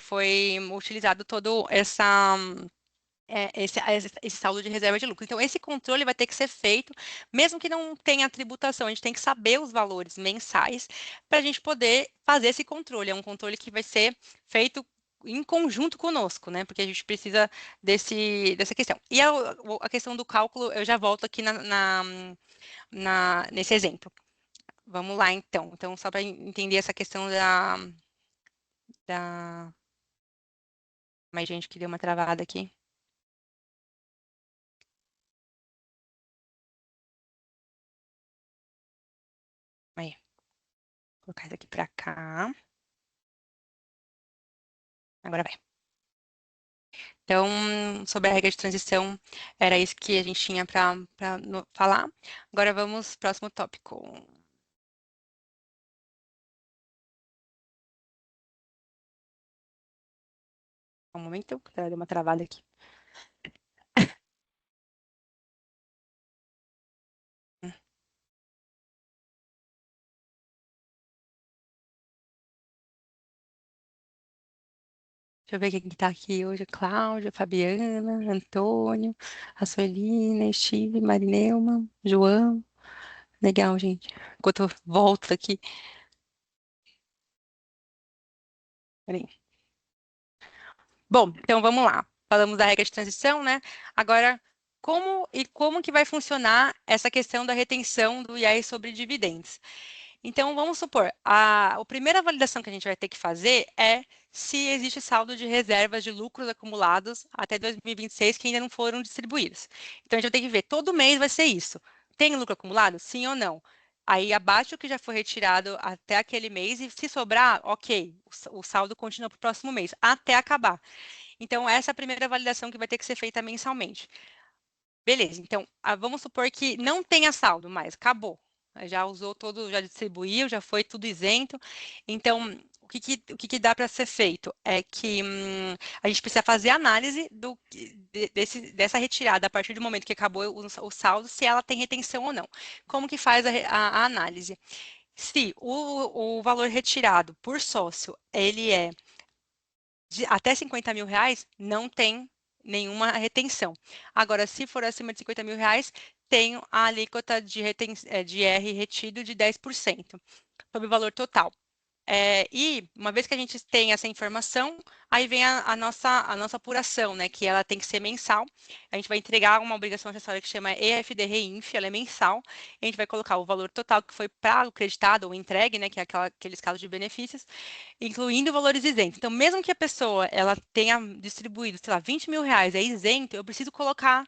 A: foi utilizado todo esse saldo de reserva de lucro. Então, esse controle vai ter que ser feito, mesmo que não tenha tributação, a gente tem que saber os valores mensais para a gente poder fazer esse controle. É um controle que vai ser feito em conjunto conosco, né? Porque a gente precisa dessa questão. E a questão do cálculo, eu já volto aqui nesse exemplo. Vamos lá, então. Então, só para entender essa questão da... Mas, gente, que deu uma travada aqui. Aí. Vou colocar isso aqui para cá. Agora vai. Então, sobre a regra de transição, era isso que a gente tinha para falar. Agora vamos para o próximo tópico. Um momento, deu uma travada aqui. Deixa eu ver quem está aqui hoje. Cláudia, Fabiana, Antônio, a Suelina, Steve, Marinelma, João. Legal, gente. Enquanto eu volto aqui. Peraí. Bom, então vamos lá. Falamos da regra de transição, né? Agora, como que vai funcionar essa questão da retenção do IR sobre dividendos? Então, vamos supor, a primeira validação que a gente vai ter que fazer é se existe saldo de reservas de lucros acumulados até 2026 que ainda não foram distribuídos. Então, a gente vai ter que ver, todo mês vai ser isso. Tem lucro acumulado? Sim ou não? Aí abaixo o que já foi retirado até aquele mês e se sobrar, ok, o saldo continua para o próximo mês, até acabar. Então, essa é a primeira validação que vai ter que ser feita mensalmente. Beleza, então, vamos supor que não tenha saldo mais, acabou. Já usou todo, já distribuiu, já foi tudo isento. Então, o que que dá para ser feito? É que a gente precisa fazer análise dessa retirada a partir do momento que acabou o saldo, se ela tem retenção ou não. Como que faz a análise? Se o valor retirado por sócio, ele é até 50 mil reais, não tem nenhuma retenção. Agora, se for acima de 50 mil reais, tem a alíquota de R retido de 10% sobre o valor total. E uma vez que a gente tem essa informação, aí vem a nossa apuração, né? Que ela tem que ser mensal. A gente vai entregar uma obrigação acessória que chama EFD-REINF, ela é mensal. A gente vai colocar o valor total que foi pago, creditado ou entregue, né? Que é aqueles casos de benefícios, incluindo valores isentos. Então, mesmo que a pessoa ela tenha distribuído, sei lá, 20 mil reais, é isento, eu preciso colocar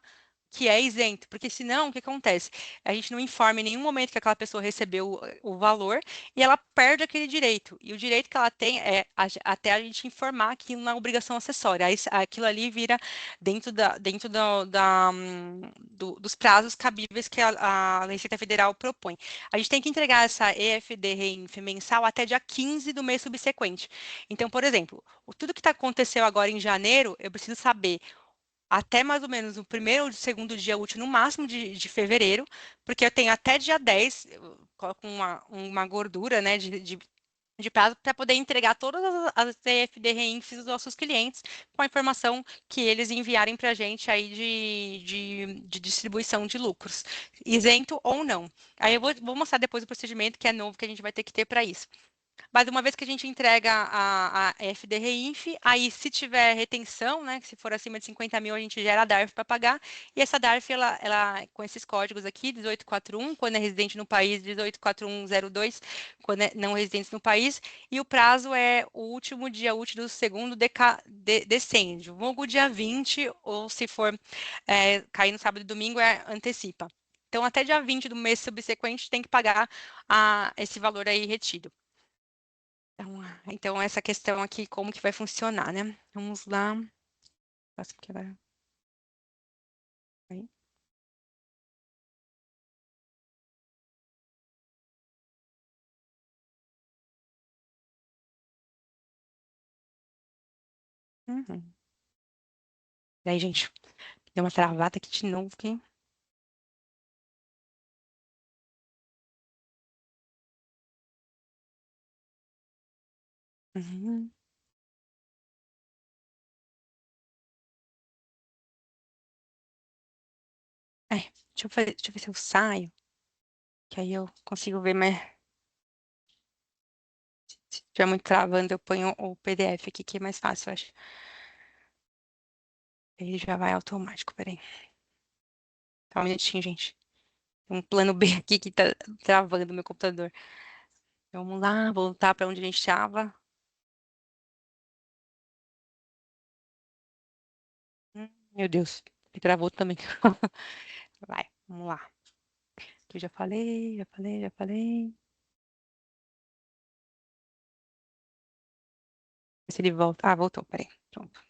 A: que é isento, porque senão, o que acontece? A gente não informa em nenhum momento que aquela pessoa recebeu o valor e ela perde aquele direito. E o direito que ela tem é até a gente informar aquilo na obrigação acessória. Aí, aquilo ali vira dentro dos prazos cabíveis que a Receita Federal propõe. A gente tem que entregar essa EFD-REINF mensal até dia 15 do mês subsequente. Então, por exemplo, tudo que aconteceu agora em janeiro, eu preciso saber até mais ou menos o primeiro ou segundo dia útil, no máximo de fevereiro, porque eu tenho até dia 10, eu coloco uma gordura, né, de prazo para poder entregar todas as CFD Reinfs dos nossos clientes com a informação que eles enviarem para a gente aí de distribuição de lucros, isento ou não. Aí eu vou mostrar depois o procedimento que é novo que a gente vai ter que ter para isso. Mas uma vez que a gente entrega a FD-REINF, aí se tiver retenção, né, que se for acima de 50 mil, a gente gera a DARF para pagar, e essa DARF, ela, com esses códigos aqui, 1841, quando é residente no país, 184102, quando é não residente no país, e o prazo é o último dia útil do segundo decêndio, vulgo dia 20, ou se for cair no sábado e domingo, antecipa. Então, até dia 20 do mês subsequente, tem que pagar esse valor aí retido. Então, essa questão aqui, como que vai funcionar, né? Vamos lá. Passa aqui agora. Aí. Uhum. E aí, gente, deu uma travada aqui de novo, aqui. Uhum. Deixa eu ver se eu saio, que aí eu consigo ver, mas se tiver muito travando, eu ponho o PDF aqui, que é mais fácil, eu acho. Ele já vai automático, peraí. Só um minutinho, gente. Tem um plano B aqui que tá travando meu computador. Vamos lá, voltar para onde a gente estava. Meu Deus, ele travou também. Vai, vamos lá. Que eu já falei, já falei, já falei. Se ele volta. Ah, voltou, peraí. Pronto.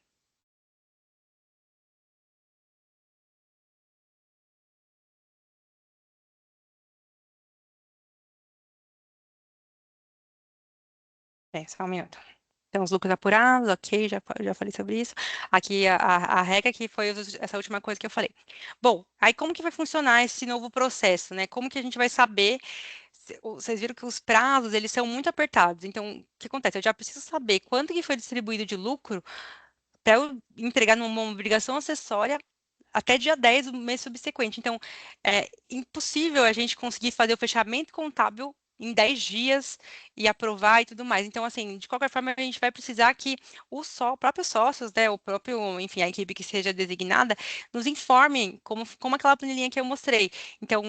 A: Só um minuto. Então, os lucros apurados, ok, já falei sobre isso. Aqui a regra que foi essa última coisa que eu falei. Bom, aí como que vai funcionar esse novo processo, né? Como que a gente vai saber? Vocês viram que os prazos, eles são muito apertados. Então, o que acontece? Eu já preciso saber quanto que foi distribuído de lucro para eu entregar numa obrigação acessória até dia 10 do mês subsequente. Então, é impossível a gente conseguir fazer o fechamento contábil em 10 dias e aprovar e tudo mais. Então, assim, de qualquer forma, a gente vai precisar que próprios sócios, né, o próprio, enfim, a equipe que seja designada, nos informem como aquela planilhinha que eu mostrei. Então,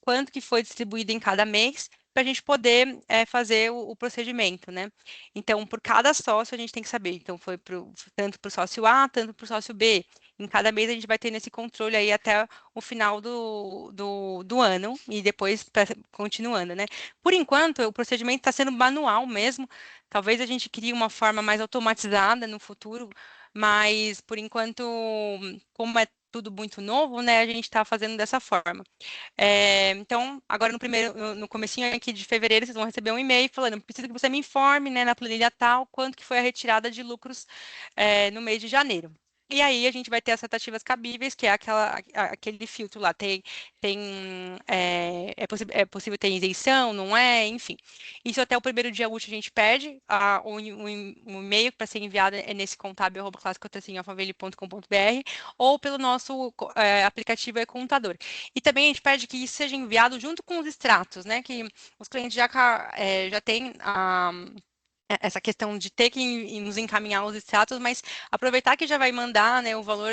A: quanto que foi distribuído em cada mês, para a gente poder fazer o procedimento, né? Então, por cada sócio, a gente tem que saber. Então, foi tanto para o sócio A, tanto para o sócio B. em cada mês a gente vai tendo esse controle aí até o final do ano e depois continuando, né? Por enquanto, o procedimento está sendo manual mesmo. Talvez a gente crie uma forma mais automatizada no futuro, mas por enquanto, como é tudo muito novo, né, a gente está fazendo dessa forma. Então, agora no comecinho aqui de fevereiro, vocês vão receber um e-mail falando, preciso que você me informe, né, na planilha tal, quanto que foi a retirada de lucros, no mês de janeiro. E aí a gente vai ter as tratativas cabíveis, que é aquele filtro lá, tem é possível ter isenção, não é? Enfim. Isso até o primeiro dia útil a gente pede, o e-mail para ser enviado é nesse contábil@classicotracinhoalphaville.com.br ou pelo nosso aplicativo e-contador. E também a gente pede que isso seja enviado junto com os extratos, né? Que os clientes já têm essa questão de ter que nos encaminhar os extratos, mas aproveitar que já vai mandar, né, o valor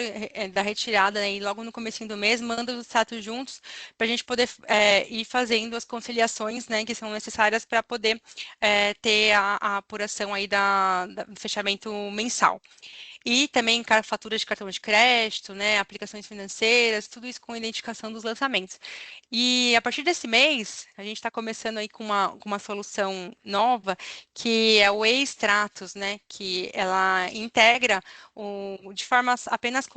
A: da retirada, né, e logo no comecinho do mês, manda os extratos juntos para a gente poder ir fazendo as conciliações, né, que são necessárias para poder ter a apuração aí do fechamento mensal. E também faturas de cartão de crédito, né, aplicações financeiras, tudo isso com identificação dos lançamentos. E a partir desse mês, a gente está começando aí com uma solução nova, que é o e-Stratos, né, que ela integra de forma apenas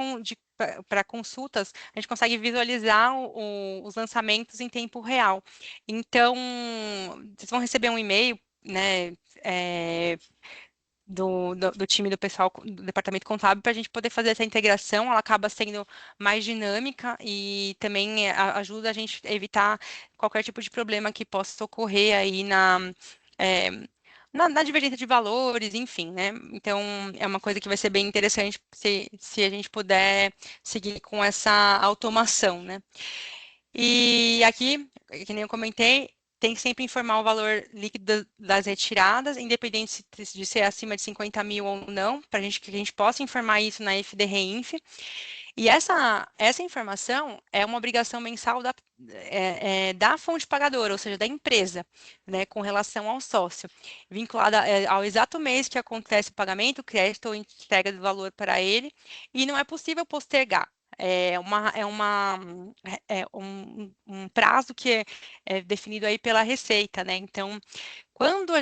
A: para consultas, a gente consegue visualizar os lançamentos em tempo real. Então, vocês vão receber um e-mail, né, do time do pessoal do departamento contábil para a gente poder fazer essa integração, ela acaba sendo mais dinâmica e também ajuda a gente a evitar qualquer tipo de problema que possa ocorrer aí é, na divergência de valores, enfim, né? Então, é uma coisa que vai ser bem interessante se a gente puder seguir com essa automação, né? E aqui, que nem eu comentei, tem que sempre informar o valor líquido das retiradas, independente de ser acima de 50 mil ou não, para que a gente possa informar isso na FD Reinf. E essa informação é uma obrigação mensal da fonte pagadora, ou seja, da empresa, né, com relação ao sócio, vinculada ao exato mês que acontece o pagamento, crédito ou entrega do valor para ele, e não é possível postergar. É um prazo que é definido aí pela Receita, né? Então, quando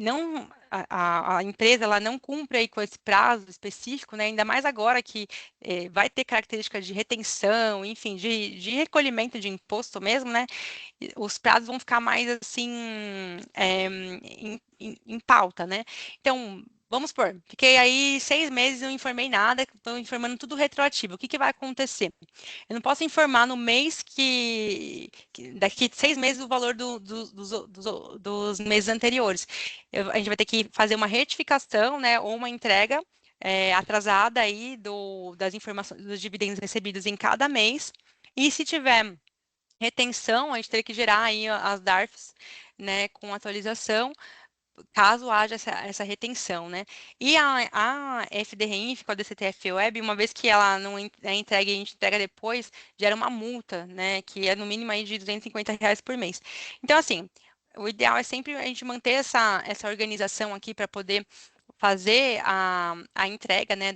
A: não a empresa ela não cumpre aí com esse prazo específico, né? Ainda mais agora que vai ter características de retenção, enfim, de recolhimento de imposto mesmo, né? Os prazos vão ficar mais assim em pauta, né? Então, vamos supor, fiquei aí 6 meses e não informei nada, estou informando tudo retroativo. O que vai acontecer? Eu não posso informar no mês que daqui 6 meses o valor dos meses anteriores. A gente vai ter que fazer uma retificação, né, ou uma entrega atrasada aí das informações dos dividendos recebidos em cada mês. E se tiver retenção, a gente teria que gerar aí as DARFs, né, com atualização, caso haja essa retenção, né? E a FDRINF, com a DCTF Web, uma vez que ela não é entregue e a gente entrega depois, gera uma multa, né, que é no mínimo aí de R$ 250 por mês. Então, assim, o ideal é sempre a gente manter essa organização aqui para poder fazer a entrega, né,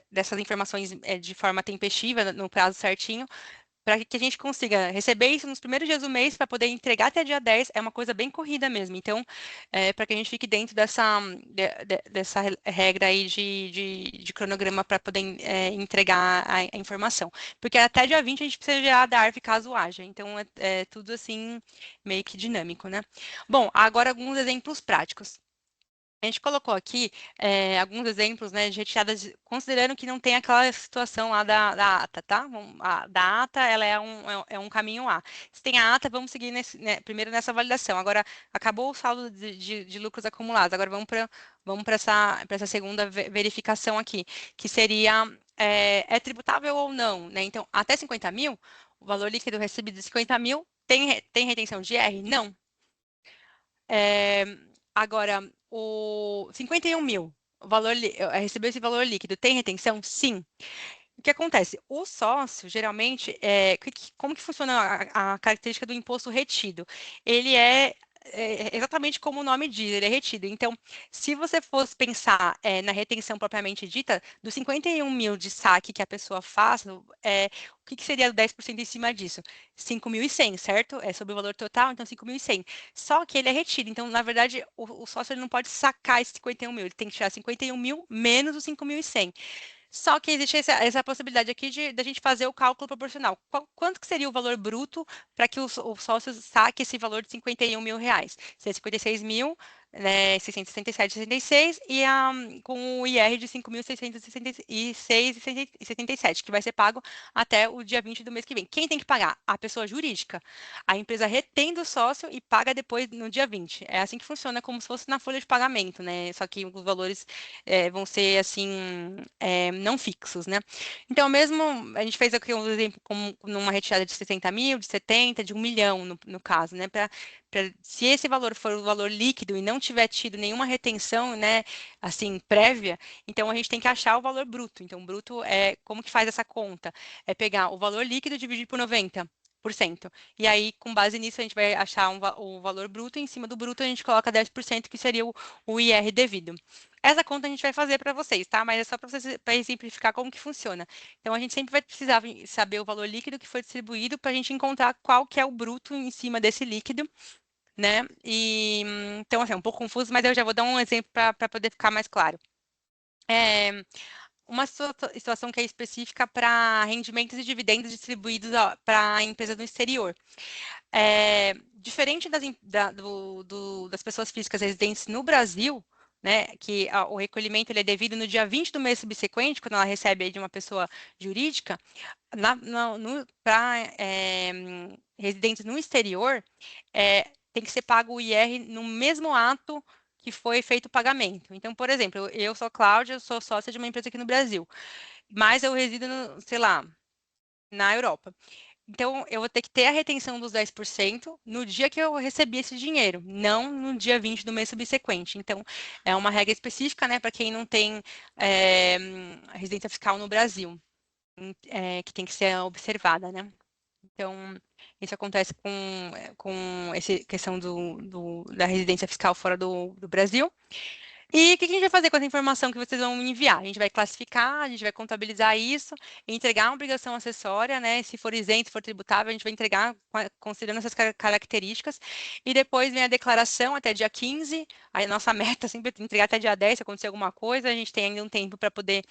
A: dessas informações de forma tempestiva, no prazo certinho, para que a gente consiga receber isso nos primeiros dias do mês para poder entregar até dia 10 é uma coisa bem corrida mesmo. Então, para que a gente fique dentro dessa regra aí de cronograma para poder entregar a informação. Porque até dia 20 a gente precisa gerar a DARF caso haja. Então, é tudo assim, meio que dinâmico, né? Bom, agora alguns exemplos práticos. A gente colocou aqui alguns exemplos, né, de retiradas, considerando que não tem aquela situação lá da ata, tá? Da ata, ela é um caminho A. Se tem a ata, vamos seguir primeiro nessa validação. Agora, acabou o saldo de lucros acumulados. Agora, vamos para essa segunda verificação aqui, que seria, é tributável ou não, né? Então, até 50 mil, o valor líquido recebido de 50 mil, tem retenção de R? Não. Agora, o 51 mil, recebeu esse valor líquido, tem retenção? Sim. O que acontece? O sócio, geralmente, como que funciona a característica do imposto retido? Ele é exatamente como o nome diz, ele é retido. Então, se você fosse pensar na retenção propriamente dita, dos 51 mil de saque que a pessoa faz, o que seria o 10% em cima disso? 5.100, certo? É sobre o valor total, então 5.100. Só que ele é retido, então, na verdade, o sócio ele não pode sacar esses 51 mil, ele tem que tirar 51 mil menos os 5.100. Só que existe essa possibilidade aqui da gente fazer o cálculo proporcional. Quanto que seria o valor bruto para que o sócio saque esse valor de 51 mil reais? Seria 56 mil, né, 667,66 com o IR de 5.666,77, que vai ser pago até o dia 20 do mês que vem. Quem tem que pagar? A pessoa jurídica. A empresa retém do sócio e paga depois no dia 20. É assim que funciona, como se fosse na folha de pagamento, né? Só que os valores vão ser assim não fixos, né? Então, mesmo a gente fez aqui um exemplo como numa retirada de 60 mil, de 70, de 1 milhão no caso, né? Se esse valor for o valor líquido e não tiver tido nenhuma retenção, né, assim, prévia, então a gente tem que achar o valor bruto. Então, o bruto como que faz essa conta? É pegar o valor líquido e dividir por 90%. E aí, com base nisso, a gente vai achar o valor bruto, e em cima do bruto a gente coloca 10%, que seria o IR devido. Essa conta a gente vai fazer para vocês, tá? Mas é só para exemplificar como que funciona. Então, a gente sempre vai precisar saber o valor líquido que foi distribuído para a gente encontrar qual que é o bruto em cima desse líquido, né? Então, assim, é um pouco confuso, mas eu já vou dar um exemplo para poder ficar mais claro. Uma situação que é específica para rendimentos e dividendos distribuídos para a empresa no exterior. Diferente das pessoas físicas residentes no Brasil, né, que o recolhimento ele é devido no dia 20 do mês subsequente, quando ela recebe aí de uma pessoa jurídica, para residentes no exterior, tem que ser pago o IR no mesmo ato que foi feito o pagamento. Então, por exemplo, eu sou Cláudia, eu sou sócia de uma empresa aqui no Brasil, mas eu resido, sei lá, na Europa. Então, eu vou ter que ter a retenção dos 10% no dia que eu recebi esse dinheiro, não no dia 20 do mês subsequente. Então, é uma regra específica, né, para quem não tem residência fiscal no Brasil, que tem que ser observada, né? Então, isso acontece com essa questão da residência fiscal fora do Brasil. E o que a gente vai fazer com essa informação que vocês vão me enviar? A gente vai classificar, a gente vai contabilizar isso, entregar uma obrigação acessória, né? Se for isento, se for tributável, a gente vai entregar considerando essas características. E depois vem a declaração até dia 15. Aí a nossa meta sempre é entregar até dia 10, se acontecer alguma coisa, a gente tem ainda um tempo para poder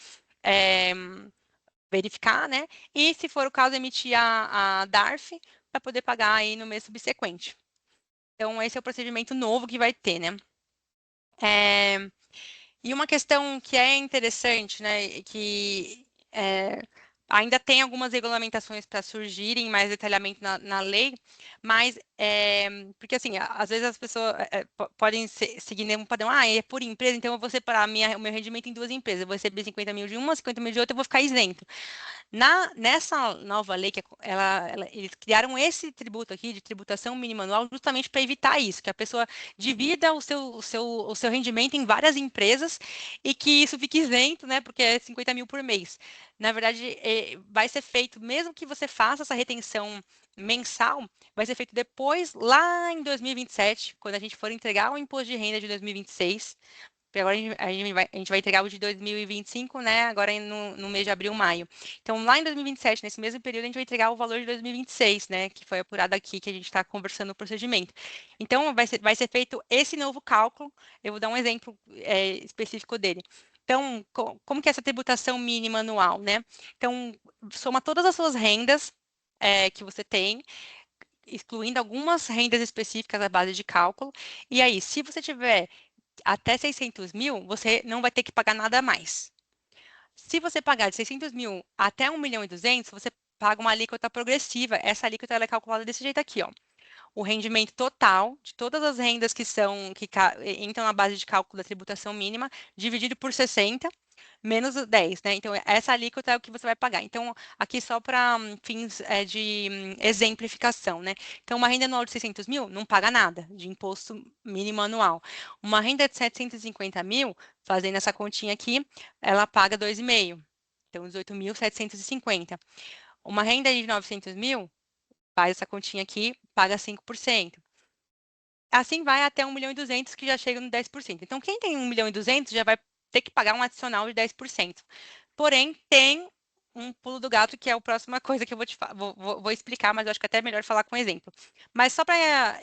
A: verificar, né? E se for o caso, emitir a DARF para poder pagar aí no mês subsequente. Então, esse é o procedimento novo que vai ter, né? E uma questão que é interessante, né, que ainda tem algumas regulamentações para surgirem mais detalhamento na lei, mas porque assim, às vezes as pessoas podem seguir um padrão, é por empresa, então eu vou separar o meu rendimento em duas empresas, eu vou receber 50 mil de uma, 50 mil de outra, eu vou ficar isento. Nessa nova lei, eles criaram esse tributo aqui, de tributação mínima anual, justamente para evitar isso, que a pessoa divida o seu rendimento em várias empresas e que isso fique isento, né? Porque é 50 mil por mês. Na verdade, vai ser feito, mesmo que você faça essa retenção mensal, vai ser feito depois, lá em 2027, quando a gente for entregar o imposto de renda de 2026. Porque agora a gente vai entregar o de 2025, né? Agora no mês de abril, maio. Então, lá em 2027, nesse mesmo período, a gente vai entregar o valor de 2026, né? Que foi apurado aqui, que a gente está conversando o procedimento. Então, vai ser feito esse novo cálculo. Eu vou dar um exemplo específico dele. Então, como que é essa tributação mínima anual, né? Então, soma todas as suas rendas que você tem, excluindo algumas rendas específicas à base de cálculo. E aí, se você tiver até 600 mil, você não vai ter que pagar nada a mais. Se você pagar de 600 mil até 1 milhão e 200, você paga uma alíquota progressiva. Essa alíquota ela é calculada desse jeito aqui, ó. O rendimento total de todas as rendas que entram na base de cálculo da tributação mínima, dividido por 60, menos o 10, né? Então, essa alíquota é o que você vai pagar. Então, aqui só para fins de exemplificação, né? Então, uma renda anual de 600 mil não paga nada de imposto mínimo anual. Uma renda de 750 mil, fazendo essa continha aqui, ela paga 2,5. Então, 18.750. Uma renda de 900 mil, faz essa continha aqui, paga 5%. assim vai até 1.200.000, que já chega no 10%. Então, quem tem 1.200.000 já vai ter que pagar um adicional de 10%. Porém, tem um pulo do gato, que é a próxima coisa que eu vou explicar, mas eu acho que até é melhor falar com exemplo. Mas só para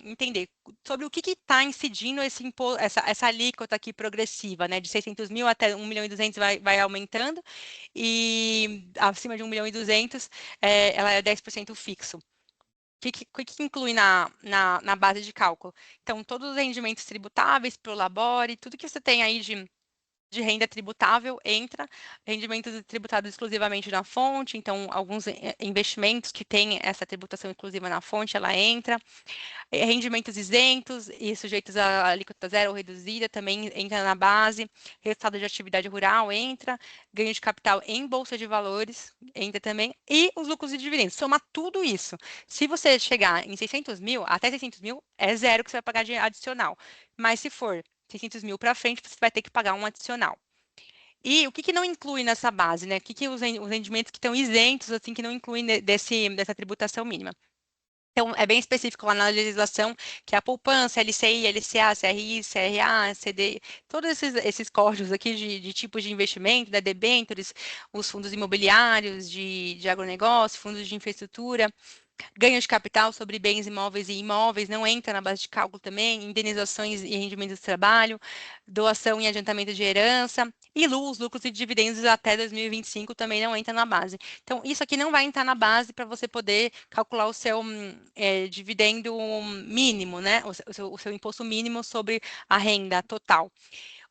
A: entender sobre o que está incidindo essa alíquota aqui progressiva, né? De 600.000 até 1.200.000 vai aumentando, e acima de 1.200.000 ela é 10% fixo. O que inclui na base de cálculo? Então, todos os rendimentos tributáveis para o labore, tudo que você tem aí de renda tributável entra, rendimentos tributados exclusivamente na fonte, então alguns investimentos que têm essa tributação exclusiva na fonte, ela entra, rendimentos isentos e sujeitos a alíquota zero ou reduzida também entra na base, resultado de atividade rural entra, ganho de capital em bolsa de valores entra também, e os lucros e dividendos. Soma tudo isso. Se você chegar em 600.000, até 600.000 é zero que você vai pagar de adicional, mas se for 600.000 para frente, você vai ter que pagar um adicional. E o que não inclui nessa base, né? Os rendimentos que estão isentos, assim, que não incluem dessa tributação mínima? Então, é bem específico lá na legislação, que é a poupança, LCI, LCA, CRI, CRA, CD, todos esses códigos aqui de tipos de investimento, da debêntures, os fundos imobiliários, de agronegócio, fundos de infraestrutura, ganho de capital sobre bens imóveis e imóveis, não entra na base de cálculo também, indenizações e rendimentos de trabalho, doação e adiantamento de herança, e luz, lucros e dividendos até 2025 também não entra na base. Então, isso aqui não vai entrar na base para você poder calcular o seu dividendo mínimo, né? O seu imposto mínimo sobre a renda total.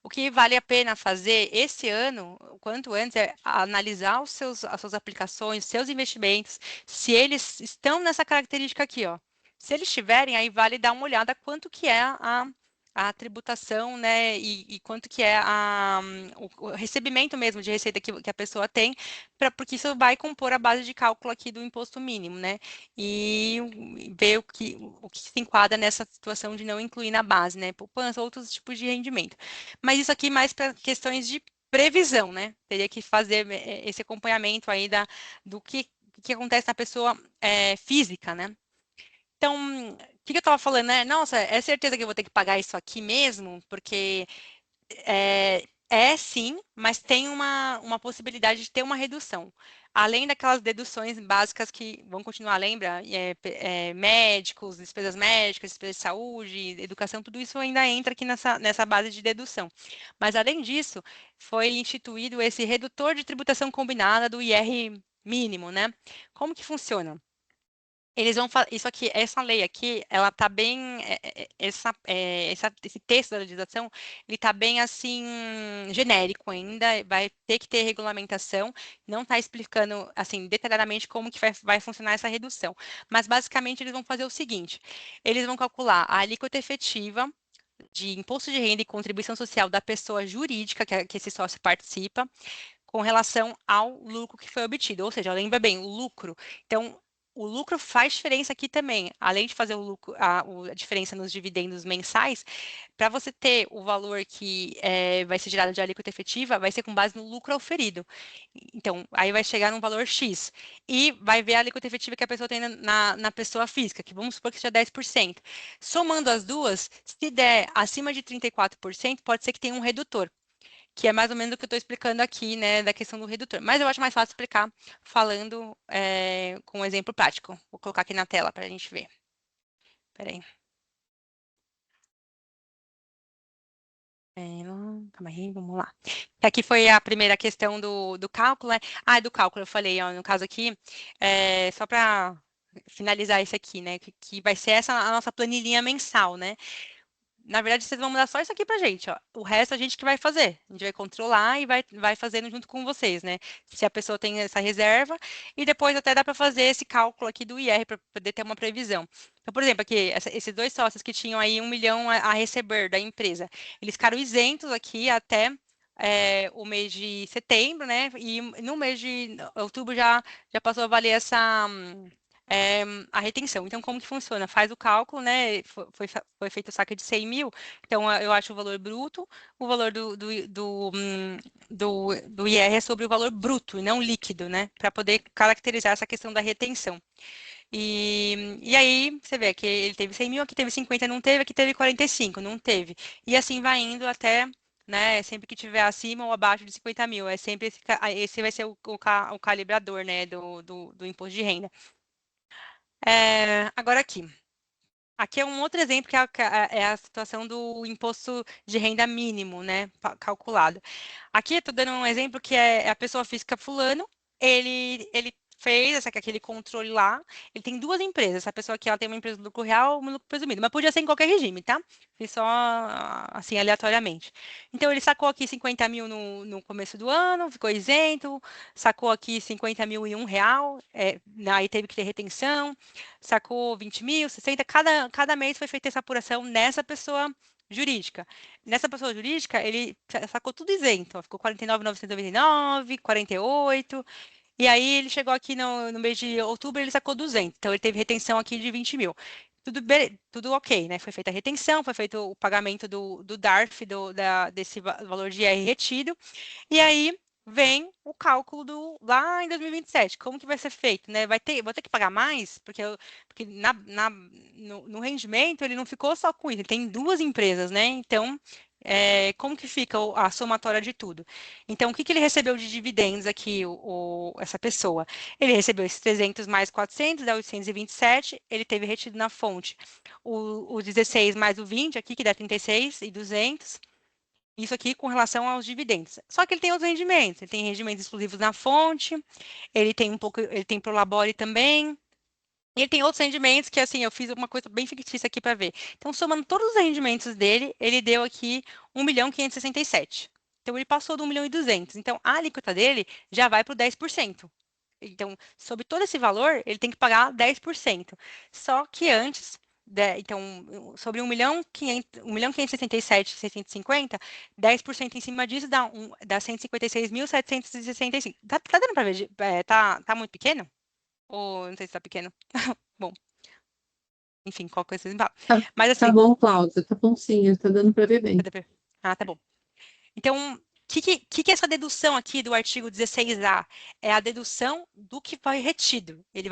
A: O que vale a pena fazer esse ano, o quanto antes, é analisar as suas aplicações, seus investimentos, se eles estão nessa característica aqui, ó. Se eles estiverem, aí vale dar uma olhada quanto que é a tributação, né, e quanto que é o recebimento mesmo de receita que a pessoa tem, porque isso vai compor a base de cálculo aqui do imposto mínimo, né, e ver o que se enquadra nessa situação de não incluir na base, né, poupança, outros tipos de rendimento. Mas isso aqui mais para questões de previsão, né? Teria que fazer esse acompanhamento aí do que acontece na pessoa física, né? Então, o que eu estava falando, né? Nossa, é certeza que eu vou ter que pagar isso aqui mesmo? Porque sim, mas tem uma possibilidade de ter uma redução. Além daquelas deduções básicas que vão continuar, lembra? Médicos, despesas médicas, despesas de saúde, educação, tudo isso ainda entra aqui nessa base de dedução. Mas, além disso, foi instituído esse redutor de tributação combinada do IR mínimo, né? Como que funciona? Eles vão isso aqui, essa lei aqui, ela tá bem, esse texto da legislação, ele tá bem assim genérico ainda, vai ter que ter regulamentação, não está explicando assim detalhadamente como que vai funcionar essa redução, mas basicamente eles vão fazer o seguinte: eles vão calcular a alíquota efetiva de imposto de renda e contribuição social da pessoa jurídica que esse sócio participa, com relação ao lucro que foi obtido. Ou seja, lembra bem, o lucro. Então, o lucro faz diferença aqui também. Além de fazer o lucro, a diferença nos dividendos mensais, para você ter o valor que vai ser gerado de alíquota efetiva, vai ser com base no lucro auferido. Então, aí vai chegar num valor X. E vai ver a alíquota efetiva que a pessoa tem na pessoa física, que vamos supor que seja 10%. Somando as duas, se der acima de 34%, pode ser que tenha um redutor, que é mais ou menos o que eu estou explicando aqui, né, da questão do redutor. Mas eu acho mais fácil explicar falando com um exemplo prático. Vou colocar aqui na tela para a gente ver. Espera aí. Calma aí, vamos lá. Aqui foi a primeira questão do cálculo, né? Do cálculo, eu falei, ó, no caso aqui, só para finalizar isso aqui, né, que vai ser essa a nossa planilhinha mensal, né? Na verdade, vocês vão mandar só isso aqui pra gente, ó. O resto a gente que vai fazer. A gente vai controlar e vai fazendo junto com vocês, né? Se a pessoa tem essa reserva, e depois até dá para fazer esse cálculo aqui do IR para poder ter uma previsão. Então, por exemplo, aqui, esses dois sócios que tinham aí 1 milhão a receber da empresa, eles ficaram isentos aqui até o mês de setembro, né? E no mês de outubro já passou a valer é, a retenção. Então, como que funciona? Faz o cálculo, né? Foi feito o saque de 100.000, então eu acho o valor bruto, o valor do IR é sobre o valor bruto e não líquido, né? Para poder caracterizar essa questão da retenção. E aí você vê que ele teve 100 mil, aqui teve 50, não teve, aqui teve 45, não teve. E assim vai indo até, né, sempre que tiver acima ou abaixo de 50 mil. É sempre esse vai ser o calibrador, né, do imposto de renda. Agora aqui. Aqui é um outro exemplo que é a situação do imposto de renda mínimo, né, calculado. Aqui eu estou dando um exemplo que é a pessoa física fulano, ele fez aquele controle lá, ele tem duas empresas, essa pessoa aqui ela tem uma empresa de lucro real, uma lucro presumido, mas podia ser em qualquer regime, tá? Fiz só assim aleatoriamente. Então ele sacou aqui 50 mil no começo do ano, ficou isento, sacou aqui 50 mil em R$ 1, aí teve que ter retenção, sacou 20 mil, 60, cada mês foi feita essa apuração nessa pessoa jurídica. Nessa pessoa jurídica, ele sacou tudo isento, ó, ficou 49.999, 48, e aí ele chegou aqui no mês de outubro, ele sacou 200, então ele teve retenção aqui de 20 mil. Tudo ok, né? Foi feita a retenção, foi feito o pagamento do DARF, desse valor de IR retido, e aí vem o cálculo lá em 2027. Como que vai ser feito, né? Vou ter que pagar mais, porque no rendimento ele não ficou só com isso, ele tem duas empresas, né? Então, como que fica a somatória de tudo? Então, o que que ele recebeu de dividendos aqui, essa pessoa? Ele recebeu esses 300 mais 400, dá 827, ele teve retido na fonte o 16 mais o 20 aqui, que dá 36 e 200. Isso aqui com relação aos dividendos. Só que ele tem outros rendimentos. Ele tem rendimentos exclusivos na fonte, ele tem um pouco, ele tem Prolabore também. E ele tem outros rendimentos que, assim, eu fiz uma coisa bem fictícia aqui para ver. Então, somando todos os rendimentos dele, ele deu aqui 1.567.000. Então, ele passou do 1.200.000. Então, a alíquota dele já vai para o 10%. Então, sobre todo esse valor, ele tem que pagar 10%. Só que antes, então, sobre 1.567.650, 10% em cima disso dá 156.765. Tá dando para ver? Tá muito pequeno? Ou não sei se tá pequeno? Bom, enfim, qual coisa vocês me falam.
E: Tá,
A: Mas
E: tá
A: assim,
E: bom, Cláudia, tá bom sim, tá dando para ver bem.
A: tá bom. Então, o que é essa dedução aqui do artigo 16A? É a dedução do que foi retido. Ele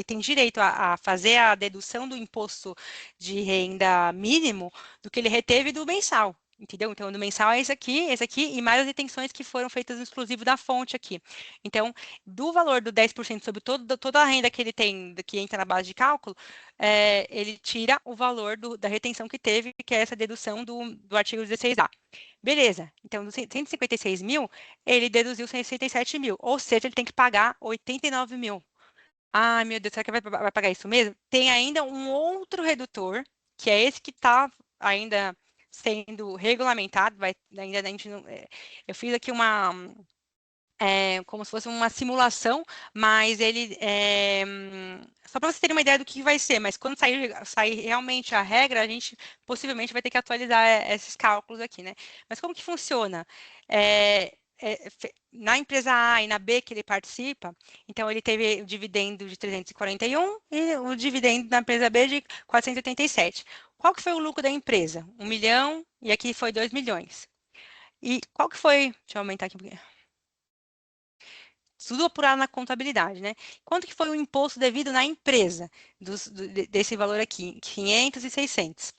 A: tem direito a fazer a dedução do imposto de renda mínimo do que ele reteve do mensal. Entendeu? Então, do mensal é esse aqui, e mais as retenções que foram feitas no exclusivo da fonte aqui. Então, do valor do 10% sobre toda a renda que ele tem, que entra na base de cálculo, ele tira o valor da retenção que teve, que é essa dedução do artigo 16A. Beleza, então dos 156 mil, ele deduziu 167 mil, ou seja, ele tem que pagar 89 mil. Ai, meu Deus, será que vai pagar isso mesmo? Tem ainda um outro redutor, que é esse que está ainda sendo regulamentado, ainda a gente não, eu fiz aqui como se fosse uma simulação, mas só para você ter uma ideia do que vai ser, mas quando sair realmente a regra, a gente possivelmente vai ter que atualizar esses cálculos aqui, né? Mas como que funciona? Na empresa A e na B que ele participa, então ele teve o dividendo de 341 e o dividendo na empresa B de 487. Qual que foi o lucro da empresa? 1 milhão e aqui foi 2 milhões. E qual que foi? Deixa eu aumentar aqui um pouquinho. Tudo apurado na contabilidade, né? Quanto que foi o imposto devido na empresa desse valor aqui? 500 e 600.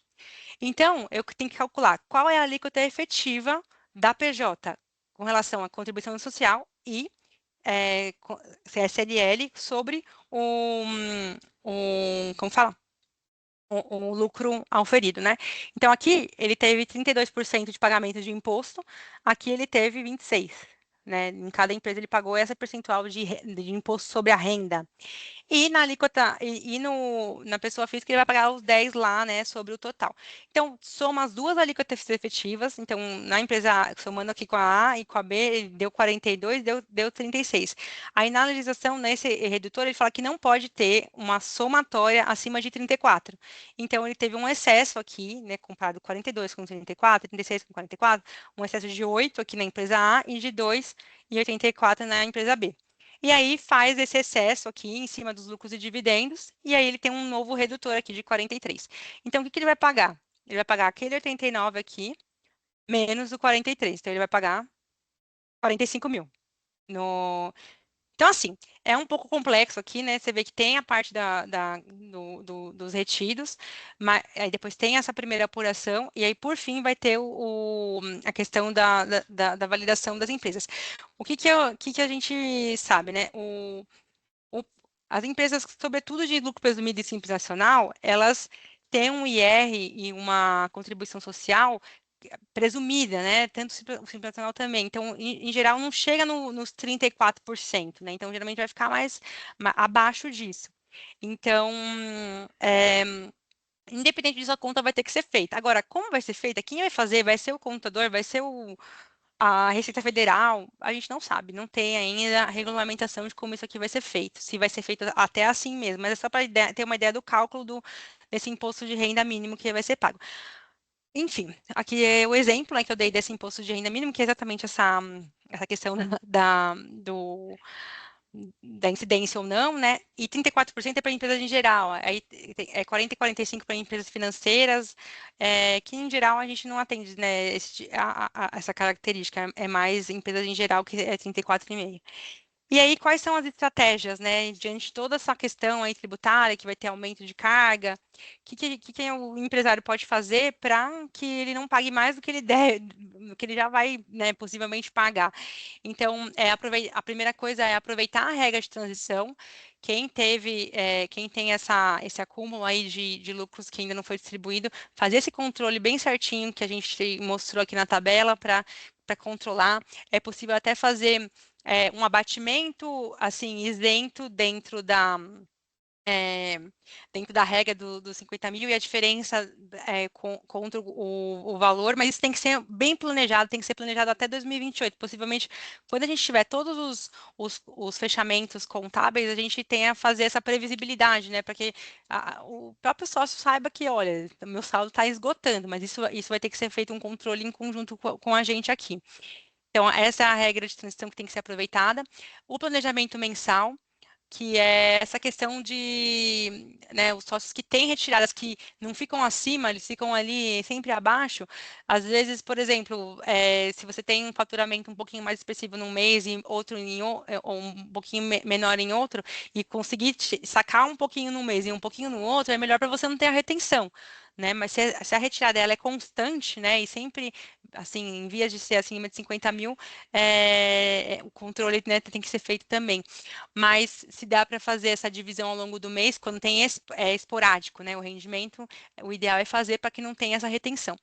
A: Então, eu tenho que calcular qual é a alíquota efetiva da PJ com relação à contribuição social e CSLL sobre como fala? O lucro auferido, né? Então, aqui ele teve 32% de pagamento de imposto, aqui ele teve 26%. Né? Em cada empresa ele pagou essa percentual de imposto sobre a renda. E na alíquota, na pessoa física, ele vai pagar os 10 lá, né, sobre o total. Então, soma as duas alíquotas efetivas. Então, na empresa A, somando aqui com a A e com a B, deu 42, deu 36. Aí, na legislação, nesse redutor, ele fala que não pode ter uma somatória acima de 34. Então, ele teve um excesso aqui, né, comparado 42 com 34, 36 com 44, um excesso de 8 aqui na empresa A e de 2,84 na empresa B. E aí faz esse excesso aqui em cima dos lucros e dividendos, e aí ele tem um novo redutor aqui de 43. Então, o que que ele vai pagar? Ele vai pagar aquele 89 aqui, menos o 43. Então, ele vai pagar 45 mil. Então, assim, é um pouco complexo aqui, né? Você vê que tem a parte dos retidos, mas aí depois tem essa primeira apuração, e aí, por fim, vai ter a questão da validação das empresas. O que que a gente sabe, né? o- as empresas, sobretudo de lucro presumido e simples nacional, elas têm um IR e uma contribuição social presumida, né? Tanto o Simples Nacional também. Então, em geral, não chega nos 34%, né? Então, geralmente vai ficar mais abaixo disso. Então, é, independente disso, a conta vai ter que ser feita. Agora, como vai ser feita? Quem vai fazer? Vai ser o contador? Vai ser a Receita Federal? A gente não sabe, não tem ainda a regulamentação de como isso aqui vai ser feito. Se vai ser feito até assim mesmo, mas é só para ter uma ideia do cálculo desse imposto de renda mínimo que vai ser pago. Enfim, aqui é o exemplo, né, que eu dei desse imposto de renda mínimo, que é exatamente essa questão da incidência ou não, né? E 34% é para empresas em geral, aí é 40 e 45% para empresas financeiras, que em geral a gente não atende, né, essa característica, é mais empresas em geral que é 34,5%. E aí, quais são as estratégias, né, diante de toda essa questão aí tributária, que vai ter aumento de carga, o que o empresário pode fazer para que ele não pague mais do que ele der, do que ele já vai, né, possivelmente pagar? Então, a primeira coisa é aproveitar a regra de transição. Quem tem esse acúmulo aí de lucros que ainda não foi distribuído, fazer esse controle bem certinho que a gente mostrou aqui na tabela para controlar. É possível até fazer um abatimento assim isento é, dentro da regra dos 50 mil e a diferença contra o valor, mas isso tem que ser bem planejado, tem que ser planejado até 2028. Possivelmente, quando a gente tiver todos os fechamentos contábeis, a gente tenha a fazer essa previsibilidade, né? Para que o próprio sócio saiba que, olha, o meu saldo está esgotando, mas isso vai ter que ser feito um controle em conjunto com a gente aqui. Então, essa é a regra de transição que tem que ser aproveitada. O planejamento mensal, que é essa questão de, né, os sócios que têm retiradas que não ficam acima, eles ficam ali sempre abaixo. Às vezes, por exemplo, se você tem um faturamento um pouquinho mais expressivo num mês e outro ou um pouquinho menor em outro, e conseguir sacar um pouquinho num mês e um pouquinho no outro, é melhor para você não ter a retenção. Né? Mas se a retirada ela é constante, né, e sempre, assim, em vias de ser acima de 50 mil, o controle, né, tem que ser feito também. Mas se dá para fazer essa divisão ao longo do mês, quando tem esporádico, né? O rendimento, o ideal é fazer para que não tenha essa retenção.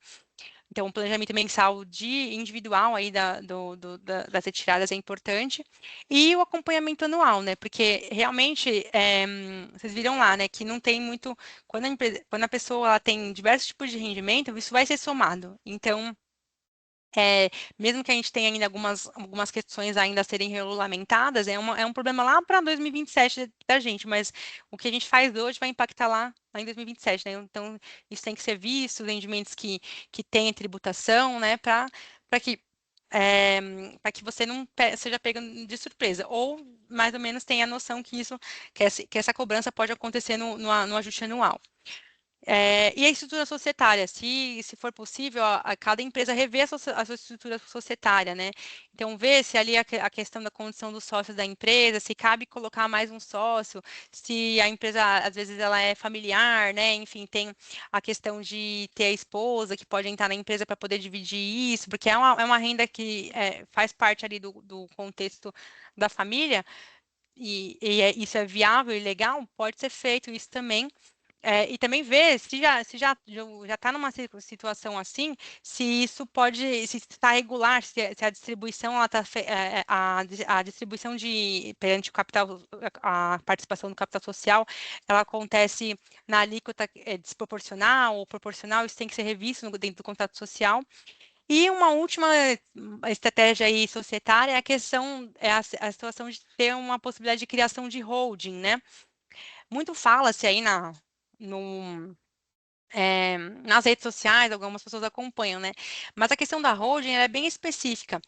A: Então, o planejamento mensal de individual aí das retiradas é importante. E o acompanhamento anual, né? Porque realmente, vocês viram lá, né, que não tem muito. Quando a pessoa ela tem diversos tipos de rendimento, isso vai ser somado. Então, mesmo que a gente tenha ainda algumas questões ainda a serem regulamentadas, é um problema lá para 2027 da gente, mas o que a gente faz hoje vai impactar lá em 2027, né? Então, isso tem que ser visto, os rendimentos que têm tributação, né, para que é, para que você não seja pego de surpresa, ou mais ou menos tenha a noção que essa cobrança pode acontecer no ajuste anual. E a estrutura societária, se for possível, a cada empresa rever a sua estrutura societária, né? Então, ver se ali a questão da condição dos sócios da empresa, se cabe colocar mais um sócio, se a empresa, às vezes, ela é familiar, né? Enfim, tem a questão de ter a esposa que pode entrar na empresa para poder dividir isso, porque é uma renda que faz parte ali do contexto da família, e isso é viável e legal, pode ser feito isso também. E também ver se já está numa situação assim, se isso pode, se está regular, se a distribuição ela tá, a distribuição perante o capital, a participação do capital social, ela acontece na alíquota desproporcional ou proporcional, isso tem que ser revisto dentro do contrato social. E uma última estratégia aí societária é a questão, a situação de ter uma possibilidade de criação de holding, né? Muito fala-se aí no, nas redes sociais, algumas pessoas acompanham, né? Mas a questão da holding ela é bem específica.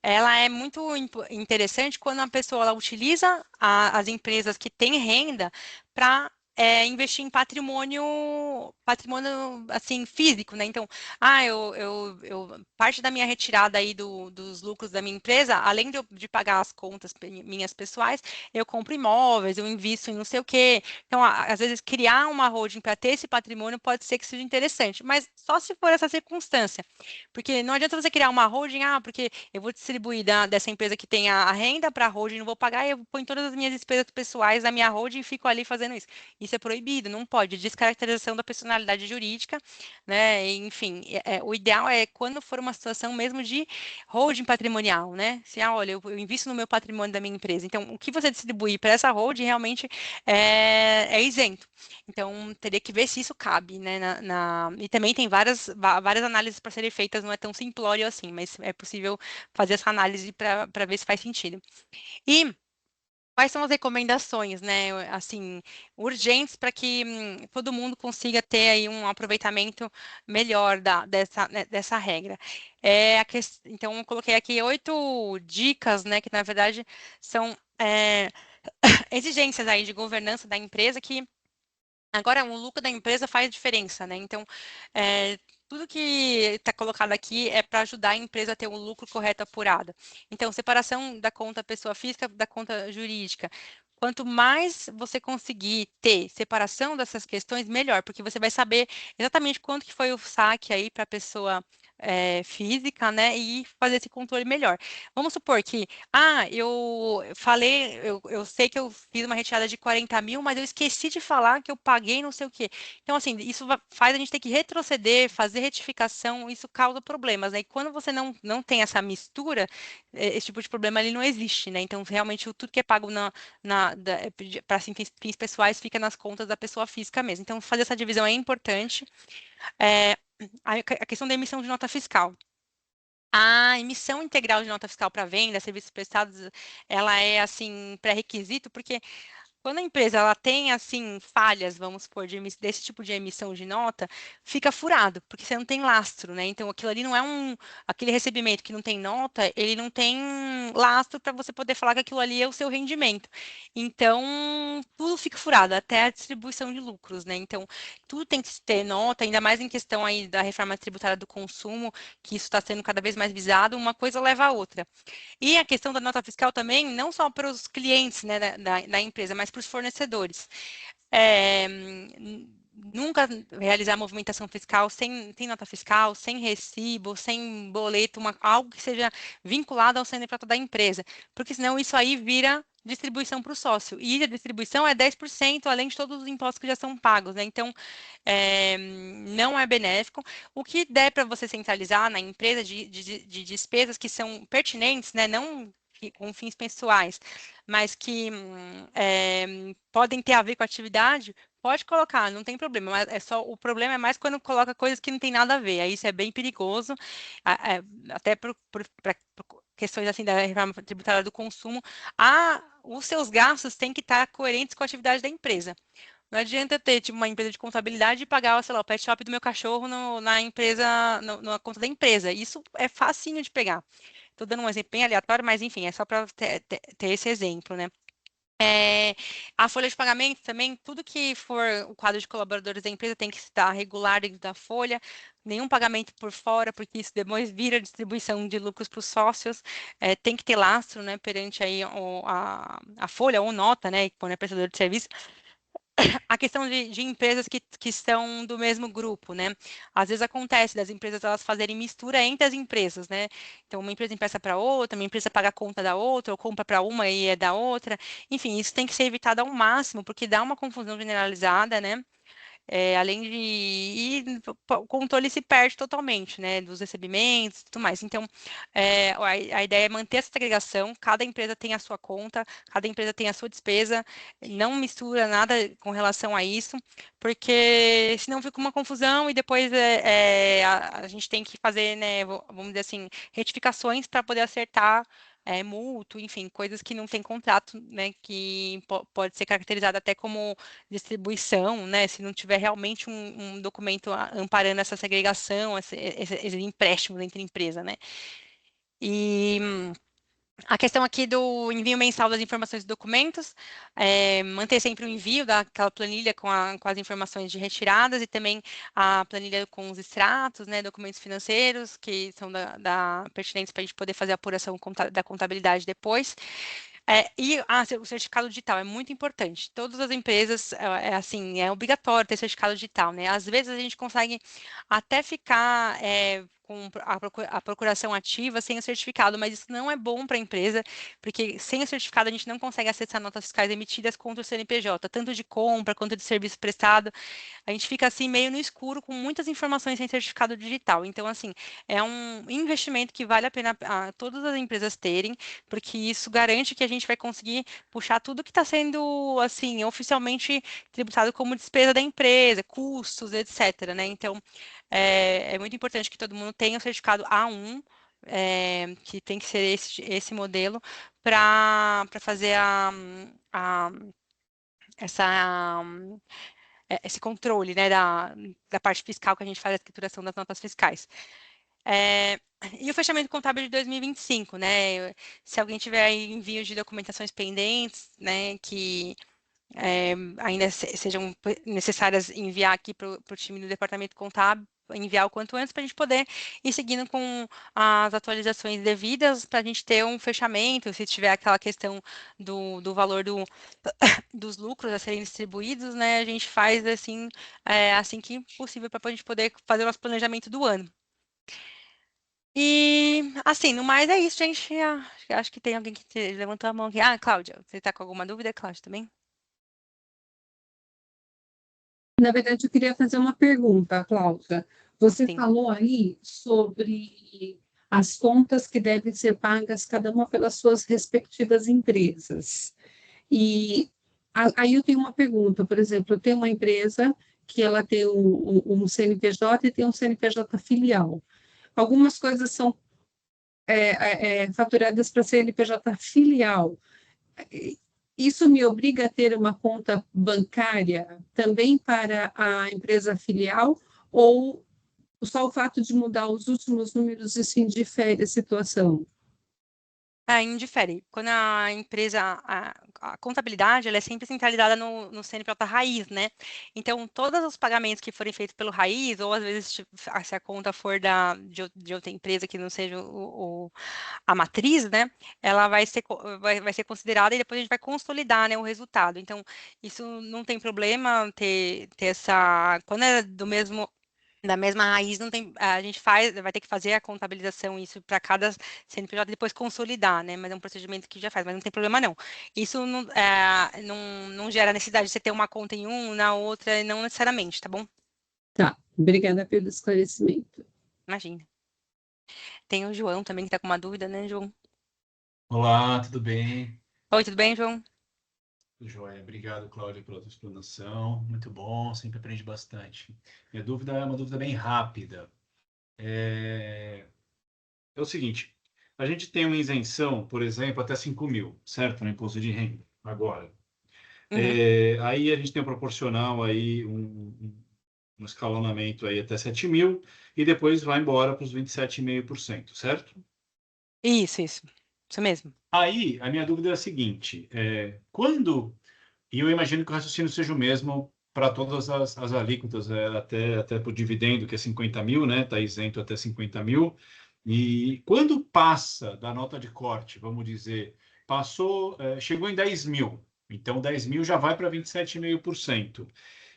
A: Ela é muito interessante quando a pessoa ela utiliza as empresas que têm renda para investir em patrimônio assim físico, né? Então, parte da minha retirada aí dos lucros da minha empresa, além de pagar as contas minhas pessoais, eu compro imóveis, eu invisto em não sei o quê. Então, às vezes criar uma holding para ter esse patrimônio pode ser que seja interessante, mas só se for essa circunstância, porque não adianta você criar uma holding, porque eu vou distribuir dessa empresa que tem a renda para a holding, não vou pagar, eu ponho todas as minhas despesas pessoais na minha holding e fico ali fazendo isso. Isso é proibido, não pode. Descaracterização da personalidade jurídica, né? Enfim, o ideal é quando for uma situação mesmo de holding patrimonial, né? Se, olha, eu invisto no meu patrimônio da minha empresa. Então, o que você distribuir para essa holding realmente é isento. Então, teria que ver se isso cabe, né? E também tem várias análises para serem feitas, não é tão simplório assim, mas é possível fazer essa análise para ver se faz sentido. E quais são as recomendações, né, assim, urgentes para que todo mundo consiga ter aí um aproveitamento melhor dessa regra? Então, eu coloquei aqui 8 dicas, né, que na verdade são exigências aí de governança da empresa que agora, o lucro da empresa faz diferença, né? Então, tudo que está colocado aqui é para ajudar a empresa a ter um lucro correto apurado. Então, separação da conta pessoa física da conta jurídica. Quanto mais você conseguir ter separação dessas questões, melhor, porque você vai saber exatamente quanto que foi o saque aí para a pessoa física, né? E fazer esse controle melhor. Vamos supor que eu sei que eu fiz uma retirada de 40 mil, mas eu esqueci de falar que eu paguei não sei o quê. Então, assim, isso faz a gente ter que retroceder, fazer retificação, isso causa problemas, né? E quando você não tem essa mistura, esse tipo de problema ele não existe, né? Então, realmente, tudo que é pago para fins pessoais fica nas contas da pessoa física mesmo. Então, fazer essa divisão é importante. É, a questão da emissão de nota fiscal. A emissão integral de nota fiscal para venda, serviços prestados, ela é assim pré-requisito, porque quando a empresa ela tem assim falhas, vamos supor, desse tipo de emissão de nota, fica furado, porque você não tem lastro, né? Então aquilo ali não é aquele recebimento que não tem nota, ele não tem lastro para você poder falar que aquilo ali é o seu rendimento. Então tudo fica furado, até a distribuição de lucros, né? Então tudo tem que ter nota, ainda mais em questão aí da reforma tributária do consumo, que isso está sendo cada vez mais visado, uma coisa leva a outra. E a questão da nota fiscal também, não só para os clientes, né, da empresa, mas para os fornecedores. É, nunca realizar movimentação fiscal sem nota fiscal, sem recibo, sem boleto, algo que seja vinculado ao CNPJ da empresa, porque senão isso aí vira distribuição para o sócio. E a distribuição é 10%, além de todos os impostos que já são pagos, né? Então, não é benéfico. O que der para você centralizar na empresa de despesas que são pertinentes, né? Não com fins pessoais, mas que podem ter a ver com a atividade, pode colocar, não tem problema. Mas o problema é mais quando coloca coisas que não tem nada a ver. Aí isso é bem perigoso, até para questões assim da reforma tributária do consumo. Os seus gastos têm que estar coerentes com a atividade da empresa. Não adianta eu ter tipo, uma empresa de contabilidade e pagar, sei lá, o pet shop do meu cachorro na empresa, na conta da empresa. Isso é facinho de pegar. Estou dando um exemplo bem aleatório, mas enfim, é só para ter esse exemplo, né? A folha de pagamento também, tudo que for o quadro de colaboradores da empresa tem que estar regular dentro da folha, nenhum pagamento por fora, porque isso depois vira distribuição de lucros para os sócios, tem que ter lastro, né, perante aí a folha ou nota, né, quando é prestador de serviço, a questão de empresas que estão do mesmo grupo, né? Às vezes acontece das empresas elas fazerem mistura entre as empresas, né? Então, uma empresa empresta para outra, uma empresa paga a conta da outra, ou compra para uma e é da outra. Enfim, isso tem que ser evitado ao máximo, porque dá uma confusão generalizada, né? Além de. E o controle se perde totalmente, né? Dos recebimentos e tudo mais. Então, a ideia é manter essa segregação, cada empresa tem a sua conta, cada empresa tem a sua despesa, não mistura nada com relação a isso, porque senão fica uma confusão e depois a gente tem que fazer, né, vamos dizer assim, retificações para poder acertar mútuo, enfim, coisas que não tem contrato, né, que pode ser caracterizado até como distribuição, né, se não tiver realmente um documento amparando essa segregação, esses empréstimos entre empresa, né. E A questão aqui do envio mensal das informações e documentos, manter sempre o envio daquela planilha com as informações de retiradas e também a planilha com os extratos, né, documentos financeiros, que são pertinentes para a gente poder fazer a apuração da contabilidade depois. O certificado digital é muito importante. Todas as empresas, assim, é obrigatório ter certificado digital, né? Às vezes a gente consegue até ficar com a procuração ativa sem o certificado, mas isso não é bom para a empresa, porque sem o certificado a gente não consegue acessar notas fiscais emitidas contra o CNPJ, tanto de compra quanto de serviço prestado. A gente fica assim meio no escuro com muitas informações sem certificado digital. Então, assim, é um investimento que vale a pena todas as empresas terem, porque isso garante que a gente vai conseguir puxar tudo que está sendo, assim, oficialmente tributado como despesa da empresa, custos, etc., né? Então, é muito importante que todo mundo tenha o certificado A1, que tem que ser esse modelo, para fazer a- essa esse controle, né, da parte fiscal que a gente faz a escrituração das notas fiscais. E o fechamento contábil de 2025, né? Se alguém tiver aí envios de documentações pendentes, né, que ainda sejam necessárias enviar aqui para o time do departamento contábil, enviar o quanto antes para a gente poder ir seguindo com as atualizações devidas para a gente ter um fechamento, se tiver aquela questão do valor dos lucros a serem distribuídos, né, a gente faz assim, assim que possível para a gente poder fazer o nosso planejamento do ano. E, assim, no mais é isso, gente. Acho que tem alguém que levantou a mão aqui. Ah, Cláudia, você está com alguma dúvida, Cláudia, também?
E: Na verdade, eu queria fazer uma pergunta, Cláudia. Você
A: Sim.
E: falou aí sobre as contas que devem ser pagas, cada uma pelas suas respectivas empresas. E aí eu tenho uma pergunta, por exemplo, eu tenho uma empresa que ela tem um CNPJ e tem um CNPJ filial. Algumas coisas são faturadas para CNPJ filial. Isso me obriga a ter uma conta bancária também para a empresa filial, ou só o fato de mudar os últimos números isso indifere a situação?
A: Indifere. Quando a empresa, a contabilidade, ela é sempre centralizada no CNPJ raiz, né? Então, todos os pagamentos que forem feitos pelo raiz, ou às vezes se a conta for de outra empresa que não seja a matriz, né? Ela vai ser considerada e depois a gente vai consolidar, né, o resultado. Então, isso não tem problema ter essa. Quando é da mesma raiz, não tem, a gente vai ter que fazer a contabilização isso para cada CNPJ e depois consolidar, né? Mas é um procedimento que já faz, mas não tem problema não. Isso não gera necessidade de você ter uma conta em um, na outra, não necessariamente, tá bom?
E: Tá, obrigada pelo esclarecimento.
A: Imagina. Tem o João também que tá com uma dúvida, né, João?
B: Olá, tudo bem?
A: Oi, tudo bem, João?
B: Joia, obrigado, Cláudia, pela tua explanação. Muito bom, sempre aprende bastante. Minha dúvida é uma dúvida bem rápida. É o seguinte, a gente tem uma isenção, por exemplo, até 5.000, certo? No imposto de renda, agora.
A: Uhum.
B: Aí a gente tem um proporcional aí, um escalonamento aí até 7.000 e depois vai embora para os 27,5%, certo?
A: Isso. Isso mesmo.
B: Aí a minha dúvida é a seguinte, quando e eu imagino que o raciocínio seja o mesmo para todas as alíquotas, até para o dividendo, que é 50.000, né? Está isento até 50.000. E quando passa da nota de corte, vamos dizer, chegou em 10.000, então 10.000 já vai para 27,5%.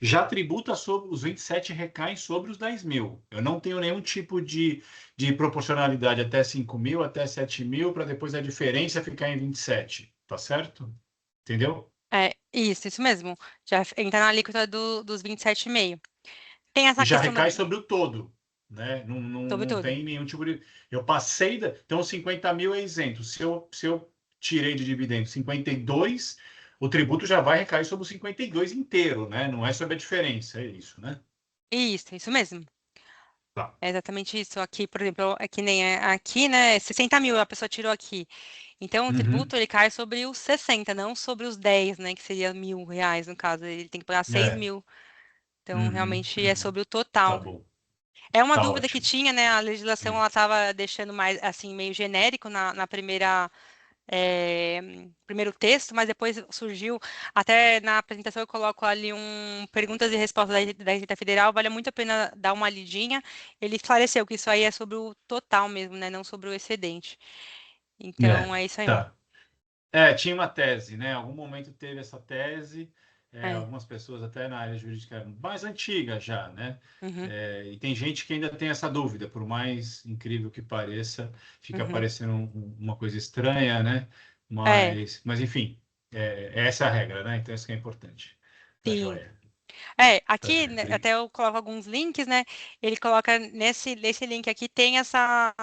B: Já tributa sobre os 27 recaem sobre os 10.000. Eu não tenho nenhum tipo de proporcionalidade até 5.000, até 7.000, para depois a diferença ficar em 27. Tá certo? Entendeu?
A: Isso mesmo. Já entra na alíquota dos 27,5. Tem
B: E
A: essa
B: já
A: questão
B: recai sobre o todo, né? Não, não,
A: sobre
B: não
A: tudo.
B: tem nenhum tipo de. Eu passei da. Então, 50.000 é isento. Se eu tirei de dividendo 52, o tributo já vai recair sobre o 52 inteiro, né? Não é sobre a diferença, é isso, né?
A: Isso mesmo.
B: Tá.
A: É exatamente isso. Aqui, por exemplo, é que nem aqui, né? 60.000 a pessoa tirou aqui. Então, o
B: Uhum.
A: tributo ele cai sobre os 60, não sobre os 10, né? Que seria R$ 1.000 no caso. Ele tem que pagar seis
B: É.
A: mil. Então,
B: Uhum.
A: realmente é
B: Uhum.
A: sobre o
B: Tá
A: total.
B: bom.
A: É uma
B: Tá
A: dúvida que
B: ótimo.
A: tinha, né? A legislação
B: Hum.
A: ela estava deixando mais assim meio genérico na primeira. primeiro texto, mas depois surgiu, até na apresentação eu coloco ali perguntas e respostas da Receita Federal, vale muito a pena dar uma lidinha. Ele esclareceu que isso aí é sobre o total mesmo, né, não sobre o excedente. Então, é isso aí.
B: Tá. Tinha uma tese, né? Em algum momento teve essa tese,
A: É.
B: algumas pessoas até na área jurídica mais antiga já, né?
A: Uhum,
B: E tem gente que ainda tem essa dúvida, por mais incrível que pareça, fica
A: uhum.
B: parecendo uma coisa estranha, né?
A: É,
B: Mas enfim, essa é a regra, né? Então isso que é importante. Tá
A: sim.
B: joia, tá
A: Aqui,
B: joia.
A: né, até eu coloco alguns links, né? Ele coloca nesse link aqui tem essa,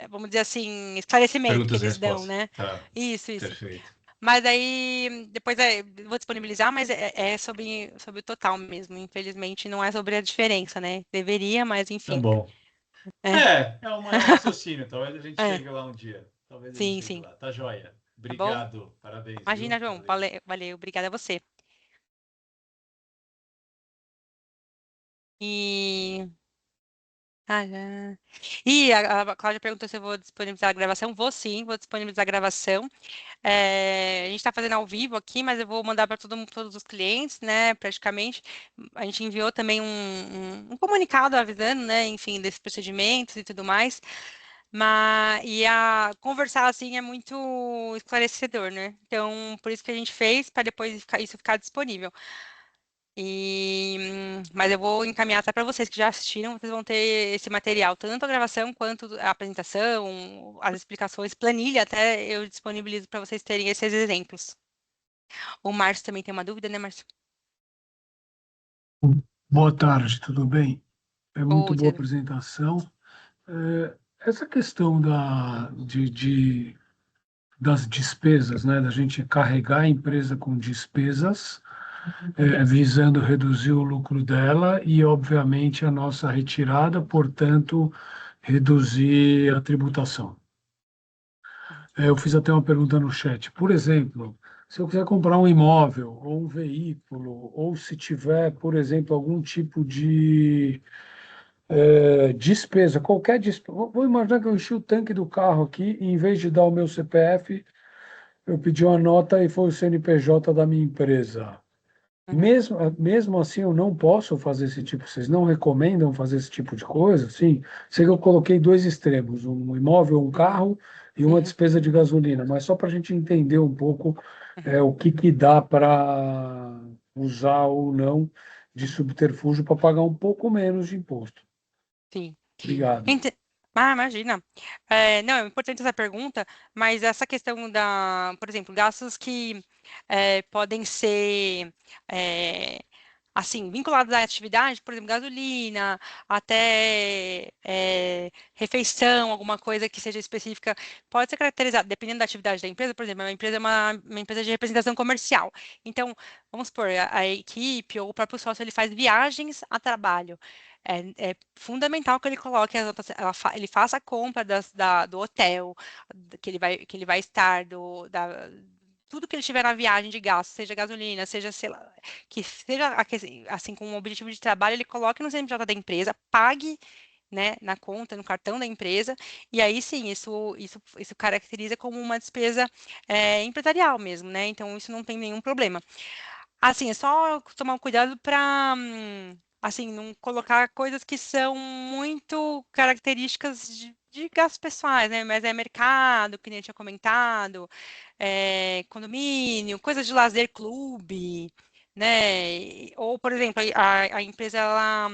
A: vamos dizer assim, esclarecimento que
B: Perguntas e
A: eles dão,
B: respostas.
A: né?
B: Tá,
A: Isso.
B: perfeito.
A: Mas aí, depois eu vou disponibilizar, mas é sobre o total mesmo. Infelizmente, não é sobre a diferença, né? Deveria, mas
B: Tá
A: enfim.
B: bom.
A: É,
B: É um raciocínio. Talvez a gente
A: é,
B: chegue lá um dia. Talvez a gente
A: sim,
B: chegue
A: sim.
B: lá. Tá joia.
A: Tá bom?
B: Obrigado. Parabéns,
A: Imagina,
B: viu?
A: João.
B: Valeu.
A: Valeu. Obrigada a você. E já. A Cláudia perguntou se eu vou disponibilizar a gravação. Vou sim, vou disponibilizar a gravação. A gente está fazendo ao vivo aqui, mas eu vou mandar para todos os clientes, né? Praticamente. A gente enviou também um comunicado avisando, né? Enfim, desses procedimentos e tudo mais. E a conversar assim é muito esclarecedor, né? Então, por isso que a gente fez, para depois isso ficar disponível. Mas eu vou encaminhar até para vocês que já assistiram, vocês vão ter esse material, tanto a gravação quanto a apresentação, as explicações, planilha, até eu disponibilizo para vocês terem esses exemplos. O Márcio também tem uma dúvida, né, Márcio?
C: Boa tarde, tudo bem? É muito
A: Ô,
C: boa
A: Tiago.
C: apresentação. Essa questão das despesas, né, da gente carregar a empresa com despesas, visando reduzir o lucro dela e, obviamente, a nossa retirada, portanto, reduzir a tributação. Eu fiz até uma pergunta no chat. Por exemplo, se eu quiser comprar um imóvel ou um veículo, ou se tiver, por exemplo, algum tipo de despesa, qualquer despesa. Vou imaginar que eu enchi o tanque do carro aqui e, em vez de dar o meu CPF, eu pedi uma nota e foi o CNPJ da minha empresa.
A: Uhum,
C: Mesmo assim, eu não posso fazer esse tipo, vocês não recomendam fazer esse tipo de coisa? Sim, sei que eu coloquei dois extremos, um imóvel, um carro e uma
A: uhum,
C: despesa de gasolina, mas só para a gente entender um pouco
A: uhum,
C: o que que dá para usar ou não de
A: uhum.
C: subterfúgio para pagar um pouco menos de imposto.
A: Sim.
C: Obrigado.
A: Imagina. Não, é importante essa pergunta, mas essa questão por exemplo, gastos que podem ser, é, assim, vinculados à atividade, por exemplo, gasolina, até refeição, alguma coisa que seja específica, pode ser caracterizado, dependendo da atividade da empresa, por exemplo, uma empresa é uma empresa de representação comercial. Então, vamos supor, a equipe ou o próprio sócio, ele faz viagens a trabalho. É fundamental que ele coloque ele faça a compra do hotel que ele vai estar, tudo que ele tiver na viagem de gasto, seja gasolina, seja, sei lá, que seja assim, com um objetivo de trabalho, ele coloque no CNPJ da empresa, pague, né, na conta, no cartão da empresa, e aí sim, isso caracteriza como uma despesa empresarial mesmo, né? Então isso não tem nenhum problema. Assim, é só tomar um cuidado para, assim, não colocar coisas que são muito características de gastos pessoais, né? Mas é mercado, que nem eu tinha comentado, condomínio, coisas de lazer, clube, né? Ou, por exemplo, a empresa, ela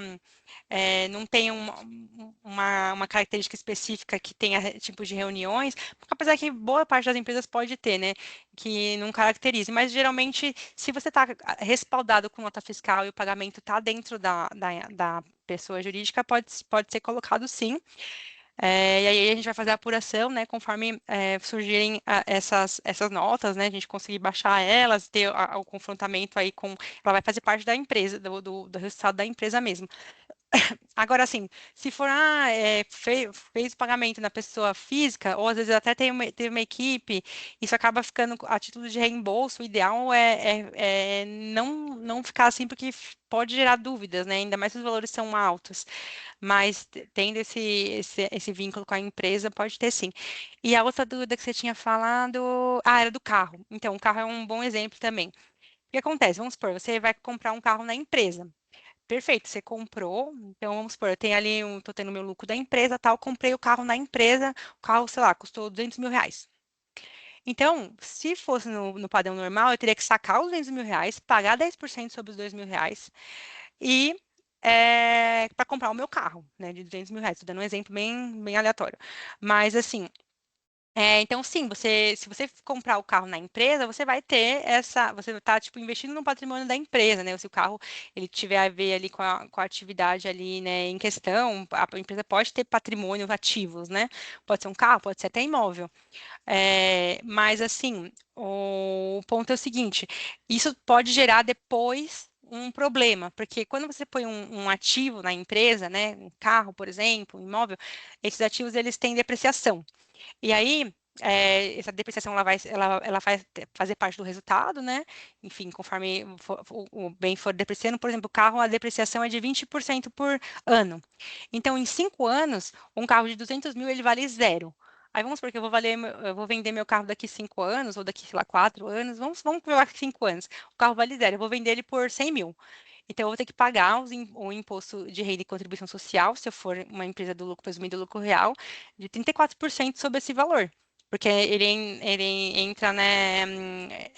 A: não tem uma característica específica que tenha tipos de reuniões, porque apesar que boa parte das empresas pode ter, né, que não caracterize, mas geralmente, se você está respaldado com nota fiscal e o pagamento está dentro da pessoa jurídica, pode ser colocado sim. E aí a gente vai fazer a apuração, né, conforme surgirem essas notas, né, a gente conseguir baixar elas, ter o confrontamento aí ela vai fazer parte da empresa, do resultado da empresa mesmo. Agora, assim, se for, fez o pagamento na pessoa física, ou às vezes até tem uma equipe, isso acaba ficando a título de reembolso. O ideal é não ficar assim, porque pode gerar dúvidas, né? Ainda mais se os valores são altos. Mas tendo esse vínculo com a empresa, pode ter sim. E a outra dúvida que você tinha falado, era do carro. Então, o carro é um bom exemplo também. O que acontece? Vamos supor, você vai comprar um carro na empresa. Perfeito, você comprou, então vamos supor, eu tenho ali, tô tendo meu lucro da empresa, tal, comprei o carro na empresa, o carro, sei lá, custou R$ 200.000. Então, se fosse no padrão normal, eu teria que sacar os R$ 200.000, pagar 10% sobre os R$ 2.000 e para comprar o meu carro, né, de R$ 200.000. Estou dando um exemplo bem aleatório. Mas assim, então, sim, se você comprar o carro na empresa, você vai ter você está tipo investindo no patrimônio da empresa, né? Se o carro ele tiver a ver ali com a atividade ali, né, em questão, a empresa pode ter patrimônios ativos, né? Pode ser um carro, pode ser até imóvel. Mas assim, o ponto é o seguinte: isso pode gerar depois um problema, porque quando você põe um ativo na empresa, né, um carro, por exemplo, um imóvel, esses ativos eles têm depreciação. E aí, essa depreciação ela vai fazer parte do resultado, né? Enfim, conforme o bem for depreciando, por exemplo, o carro, a depreciação é de 20% por ano. Então, em 5 anos, um carro de 200.000, ele vale zero. Aí vamos supor que eu vou vender meu carro daqui 5 anos, ou daqui, sei lá, 4 anos, vamos colocar 5 anos. O carro vale zero, eu vou vender ele por 100.000. Então, eu vou ter que pagar o imposto de renda e contribuição social, se eu for uma empresa do lucro presumido lucro real, de 34% sobre esse valor. Porque ele entra, né,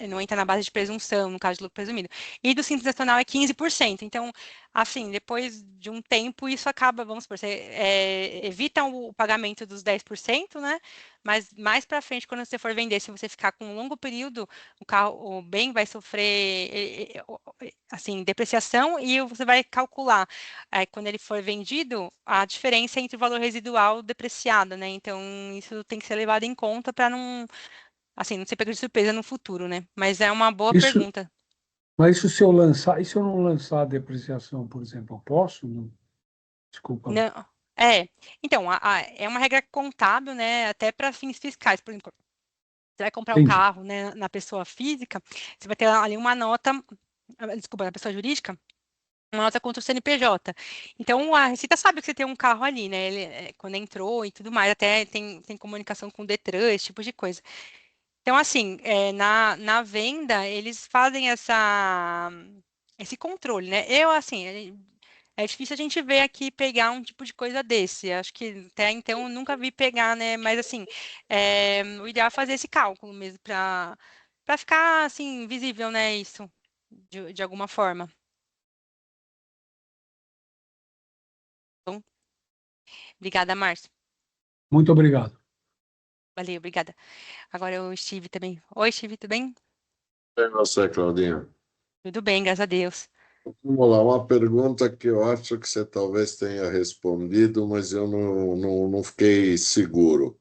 A: não entra na base de presunção, no caso de lucro presumido. E do Simples Nacional é 15%. Então, assim, depois de um tempo, isso acaba, vamos supor, você evita o pagamento dos 10%, né? Mas mais para frente, quando você for vender, se você ficar com um longo período, o bem vai sofrer assim, depreciação, e você vai calcular, quando ele for vendido, a diferença entre o valor residual depreciado, né? Então, isso tem que ser levado em conta para não, assim, não ser pego de surpresa no futuro, né? Mas é uma boa
C: Isso,
A: pergunta.
C: mas isso se eu lançar, e se eu não lançar a depreciação, por exemplo, eu posso? Não? Desculpa.
A: Não, então, é uma regra contábil, né? Até para fins fiscais, por exemplo. Você vai comprar o
C: Entendi.
A: carro, né, na pessoa física, você vai ter ali uma nota, desculpa, na pessoa jurídica, uma nota contra o CNPJ. Então, a Receita sabe que você tem um carro ali, né? Ele, quando entrou e tudo mais, até tem comunicação com o Detran, esse tipo de coisa. Então, assim, na venda, eles fazem esse controle, né? Assim, é difícil a gente ver aqui pegar um tipo de coisa desse. Acho que até então eu nunca vi pegar, né? Mas, assim, o ideal é fazer esse cálculo mesmo, para ficar, assim, visível, né? Isso, de alguma forma. Então, obrigada, Márcio.
C: Muito obrigado.
A: Valeu, obrigada. Agora o Steve também. Oi, Steve, tudo bem?
D: E você, Claudinha?
A: Tudo bem, graças a Deus.
D: Vamos lá, uma pergunta que eu acho que você talvez tenha respondido, mas eu não fiquei seguro.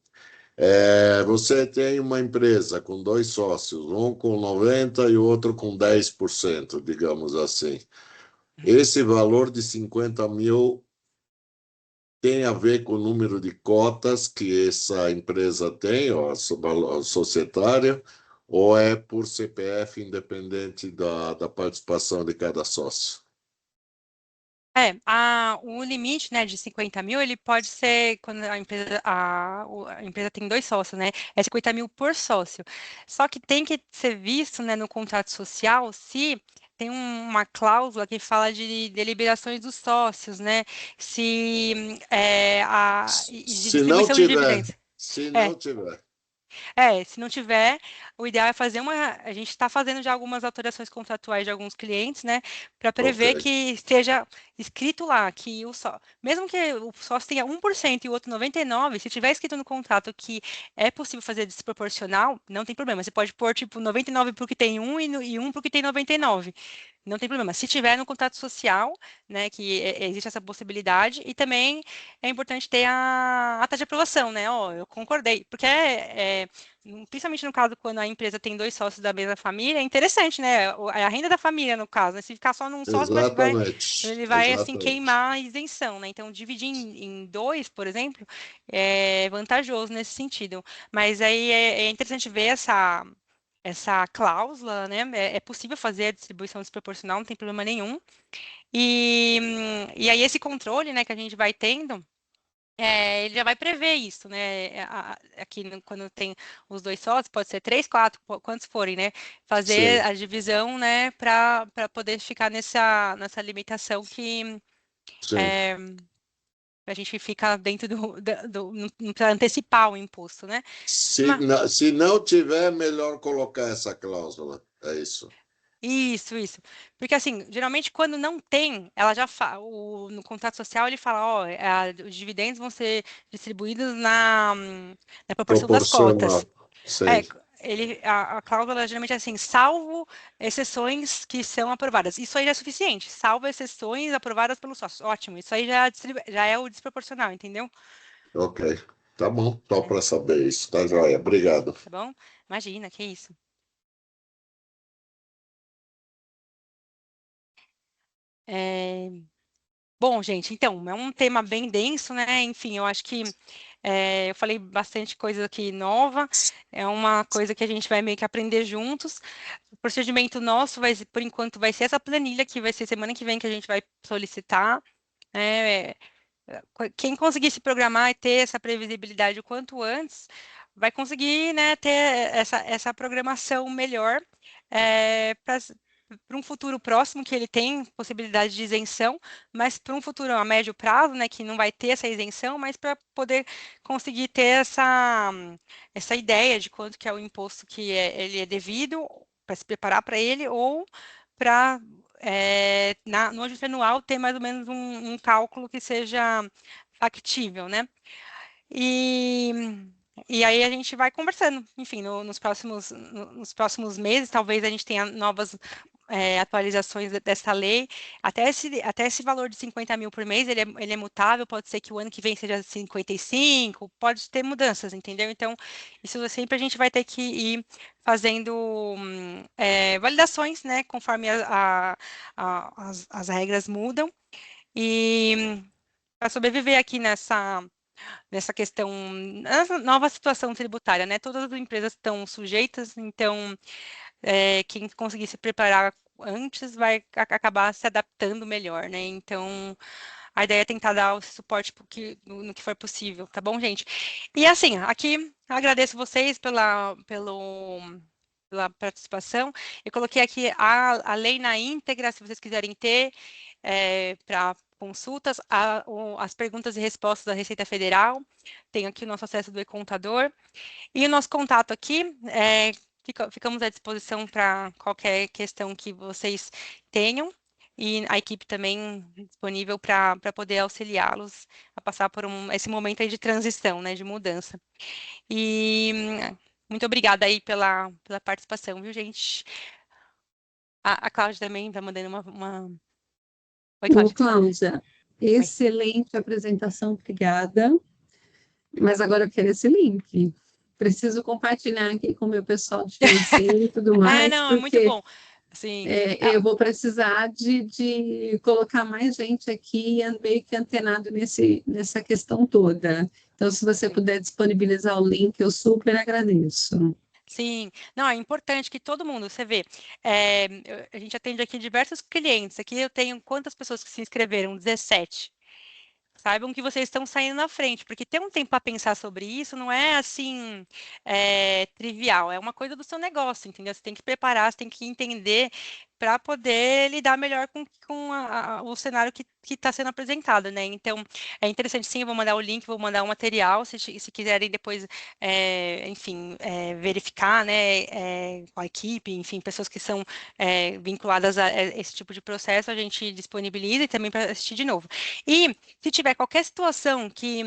D: Você tem uma empresa com dois sócios, um com 90% e o outro com 10%, digamos assim. Esse valor de 50.000 tem a ver com o número de cotas que essa empresa tem, ó, a societária, ou é por CPF independente da participação de cada sócio?
A: O limite, né, de 50.000, ele pode ser quando a empresa tem dois sócios, né? É 50.000 por sócio. Só que tem que ser visto, né, no contrato social se tem uma cláusula que fala de deliberações dos sócios, né? Se e de
D: Se não
A: distribuição de
D: tiver,
A: dividendos.
D: se
A: É,
D: não tiver.
A: Se não tiver, o ideal é fazer a gente está fazendo já algumas alterações contratuais de alguns clientes, né, para
D: Ok.
A: prever que esteja escrito lá que mesmo que o sócio tenha 1% e o outro 99%, se tiver escrito no contrato que é possível fazer desproporcional, não tem problema. Você pode pôr tipo 99 porque tem um e 1 porque tem 99. não tem problema. Se tiver no contrato social, né, que existe essa possibilidade, e também é importante ter a ata de aprovação, né? Ó, eu concordei, porque principalmente no caso quando a empresa tem dois sócios da mesma família, é interessante, né? É a renda da família, no caso, né? Se ficar só num sócio,
D: Exatamente,
A: ele vai assim
D: exatamente.
A: queimar a isenção, né? Então, dividir em dois, por exemplo, é vantajoso nesse sentido. Mas aí é interessante ver essa cláusula, né? É possível fazer a distribuição desproporcional, não tem problema nenhum. E aí esse controle, né, que a gente vai tendo, ele já vai prever isso, né? Aqui quando tem os dois sócios, pode ser três, quatro, quantos forem, né? Fazer
D: Sim,
A: a divisão, né, para poder ficar nessa limitação que
D: sim.
A: a gente fica dentro não precisa antecipar o imposto, né?
D: Se não tiver, melhor colocar essa cláusula. É isso.
A: Isso. Porque assim, geralmente quando não tem, ela já no contrato social ele fala, ó, os dividendos vão ser distribuídos na proporção das cotas.
D: Proporcional. Sim.
A: É, a cláusula geralmente é assim, salvo exceções que são aprovadas. Isso aí já é suficiente, salvo exceções aprovadas pelos sócios. Ótimo, isso aí já é o desproporcional, entendeu?
D: Ok. Tá bom. Só
A: É,
D: para saber isso. Tá joia. Obrigado.
A: tá bom? Imagina, que isso. É, bom, gente, então, é um tema bem denso, né? Enfim, eu acho que eu falei bastante coisa aqui nova, é uma coisa que a gente vai meio que aprender juntos. O procedimento nosso, por enquanto, vai ser essa planilha que vai ser semana que vem que a gente vai solicitar. né? Quem conseguir se programar e ter essa previsibilidade o quanto antes, vai conseguir, né, ter essa programação melhor para um futuro próximo que ele tem possibilidade de isenção, mas para um futuro a médio prazo, né, que não vai ter essa isenção, mas para poder conseguir ter essa ideia de quanto que é o imposto que ele é devido, para se preparar para ele, ou para no ajuste anual ter mais ou menos um cálculo que seja factível, né? E, e aí a gente vai conversando, enfim, nos próximos meses, talvez a gente tenha novas atualizações dessa lei. Até esse valor de 50 mil por mês, ele é mutável, pode ser que o ano que vem seja 55, pode ter mudanças, entendeu? Então, isso sempre a gente vai ter que ir fazendo validações, né, conforme as regras mudam. E para sobreviver aqui nessa questão, nessa nova situação tributária, né? Todas as empresas estão sujeitas, então quem conseguir se preparar antes vai acabar se adaptando melhor, né? Então, a ideia é tentar dar o suporte no que for possível, tá bom, gente? E assim, aqui agradeço vocês pela participação. Eu coloquei aqui a lei na íntegra, se vocês quiserem ter, para consultas, as perguntas e respostas da Receita Federal. Tenho aqui o nosso acesso do e-contador. E o nosso contato aqui, ficamos à disposição para qualquer questão que vocês tenham. E a equipe também disponível para poder auxiliá-los a passar por esse momento aí de transição, né, de mudança. E muito obrigada aí pela participação, viu, gente? A Cláudia também está mandando uma... Oi,
E: Ô,
A: Cláudia.
E: Cláudia,
A: Oi.
E: excelente apresentação, obrigada. Mas agora eu quero esse link. Preciso compartilhar aqui com o meu pessoal de financeiro e tudo mais,
A: Não, é muito
E: porque
A: bom. Sim,
E: eu vou precisar de colocar mais gente aqui meio que antenado nessa questão toda. Então, se você puder disponibilizar o link, eu super agradeço.
A: sim. Não, é importante que todo mundo, você vê, a gente atende aqui diversos clientes, aqui eu tenho quantas pessoas que se inscreveram? 17. Saibam que vocês estão saindo na frente, porque ter um tempo para pensar sobre isso não é assim trivial, é uma coisa do seu negócio, entendeu? Você tem que preparar, você tem que entender para poder lidar melhor com o cenário que está sendo apresentado, né? Então, é interessante, sim, eu vou mandar o link, vou mandar o material, se quiserem depois, enfim, verificar, né, com a equipe, enfim, pessoas que são vinculadas a esse tipo de processo, a gente disponibiliza e também para assistir de novo. E se tiver qualquer situação que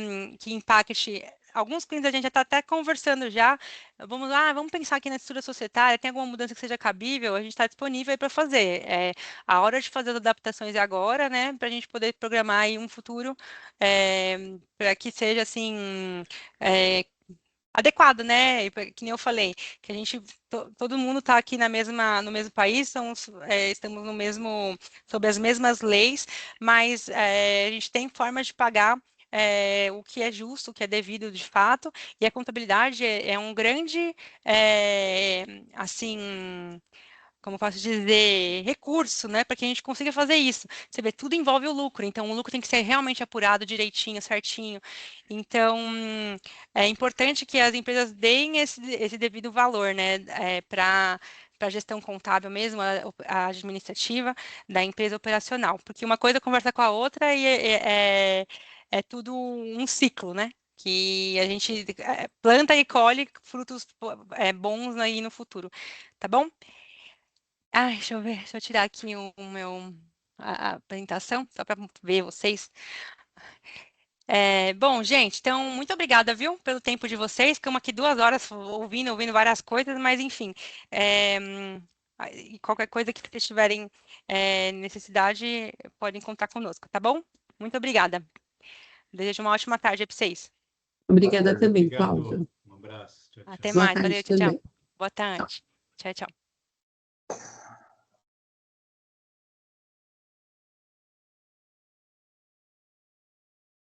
A: impacte alguns clientes a gente já está até conversando já, vamos pensar aqui na estrutura societária, tem alguma mudança que seja cabível, a gente está disponível para fazer. A hora de fazer as adaptações é agora, né, para a gente poder programar aí um futuro para que seja, assim, adequado, né? Que nem eu falei, que a gente, todo mundo está aqui no mesmo país, estamos no mesmo, sob as mesmas leis, mas a gente tem formas de pagar o que é justo, o que é devido de fato, e a contabilidade é um grande, assim, como eu posso dizer, recurso, né, para que a gente consiga fazer isso. Você vê, tudo envolve o lucro, então o lucro tem que ser realmente apurado direitinho, certinho. Então, é importante que as empresas deem esse devido valor, né, para a gestão contábil mesmo, a administrativa da empresa operacional, porque uma coisa conversa com a outra e é tudo um ciclo, né? Que a gente planta e colhe frutos bons aí no futuro, tá bom? Ai, deixa eu ver, deixa eu tirar aqui a apresentação, só para ver vocês. Bom, gente, então, muito obrigada, viu, pelo tempo de vocês. Ficamos aqui 2 horas ouvindo várias coisas, mas, enfim, e qualquer coisa que vocês tiverem necessidade, podem contar conosco, tá bom? Muito obrigada. Desejo uma ótima tarde para vocês.
E: Obrigada também,
B: Obrigado.
E: Cláudia.
B: Um abraço. Tchau, tchau.
A: Até
E: Boa
A: mais.
E: tarde
A: Valeu, tchau, tchau.
E: também.
A: Boa tarde. Tchau, tchau.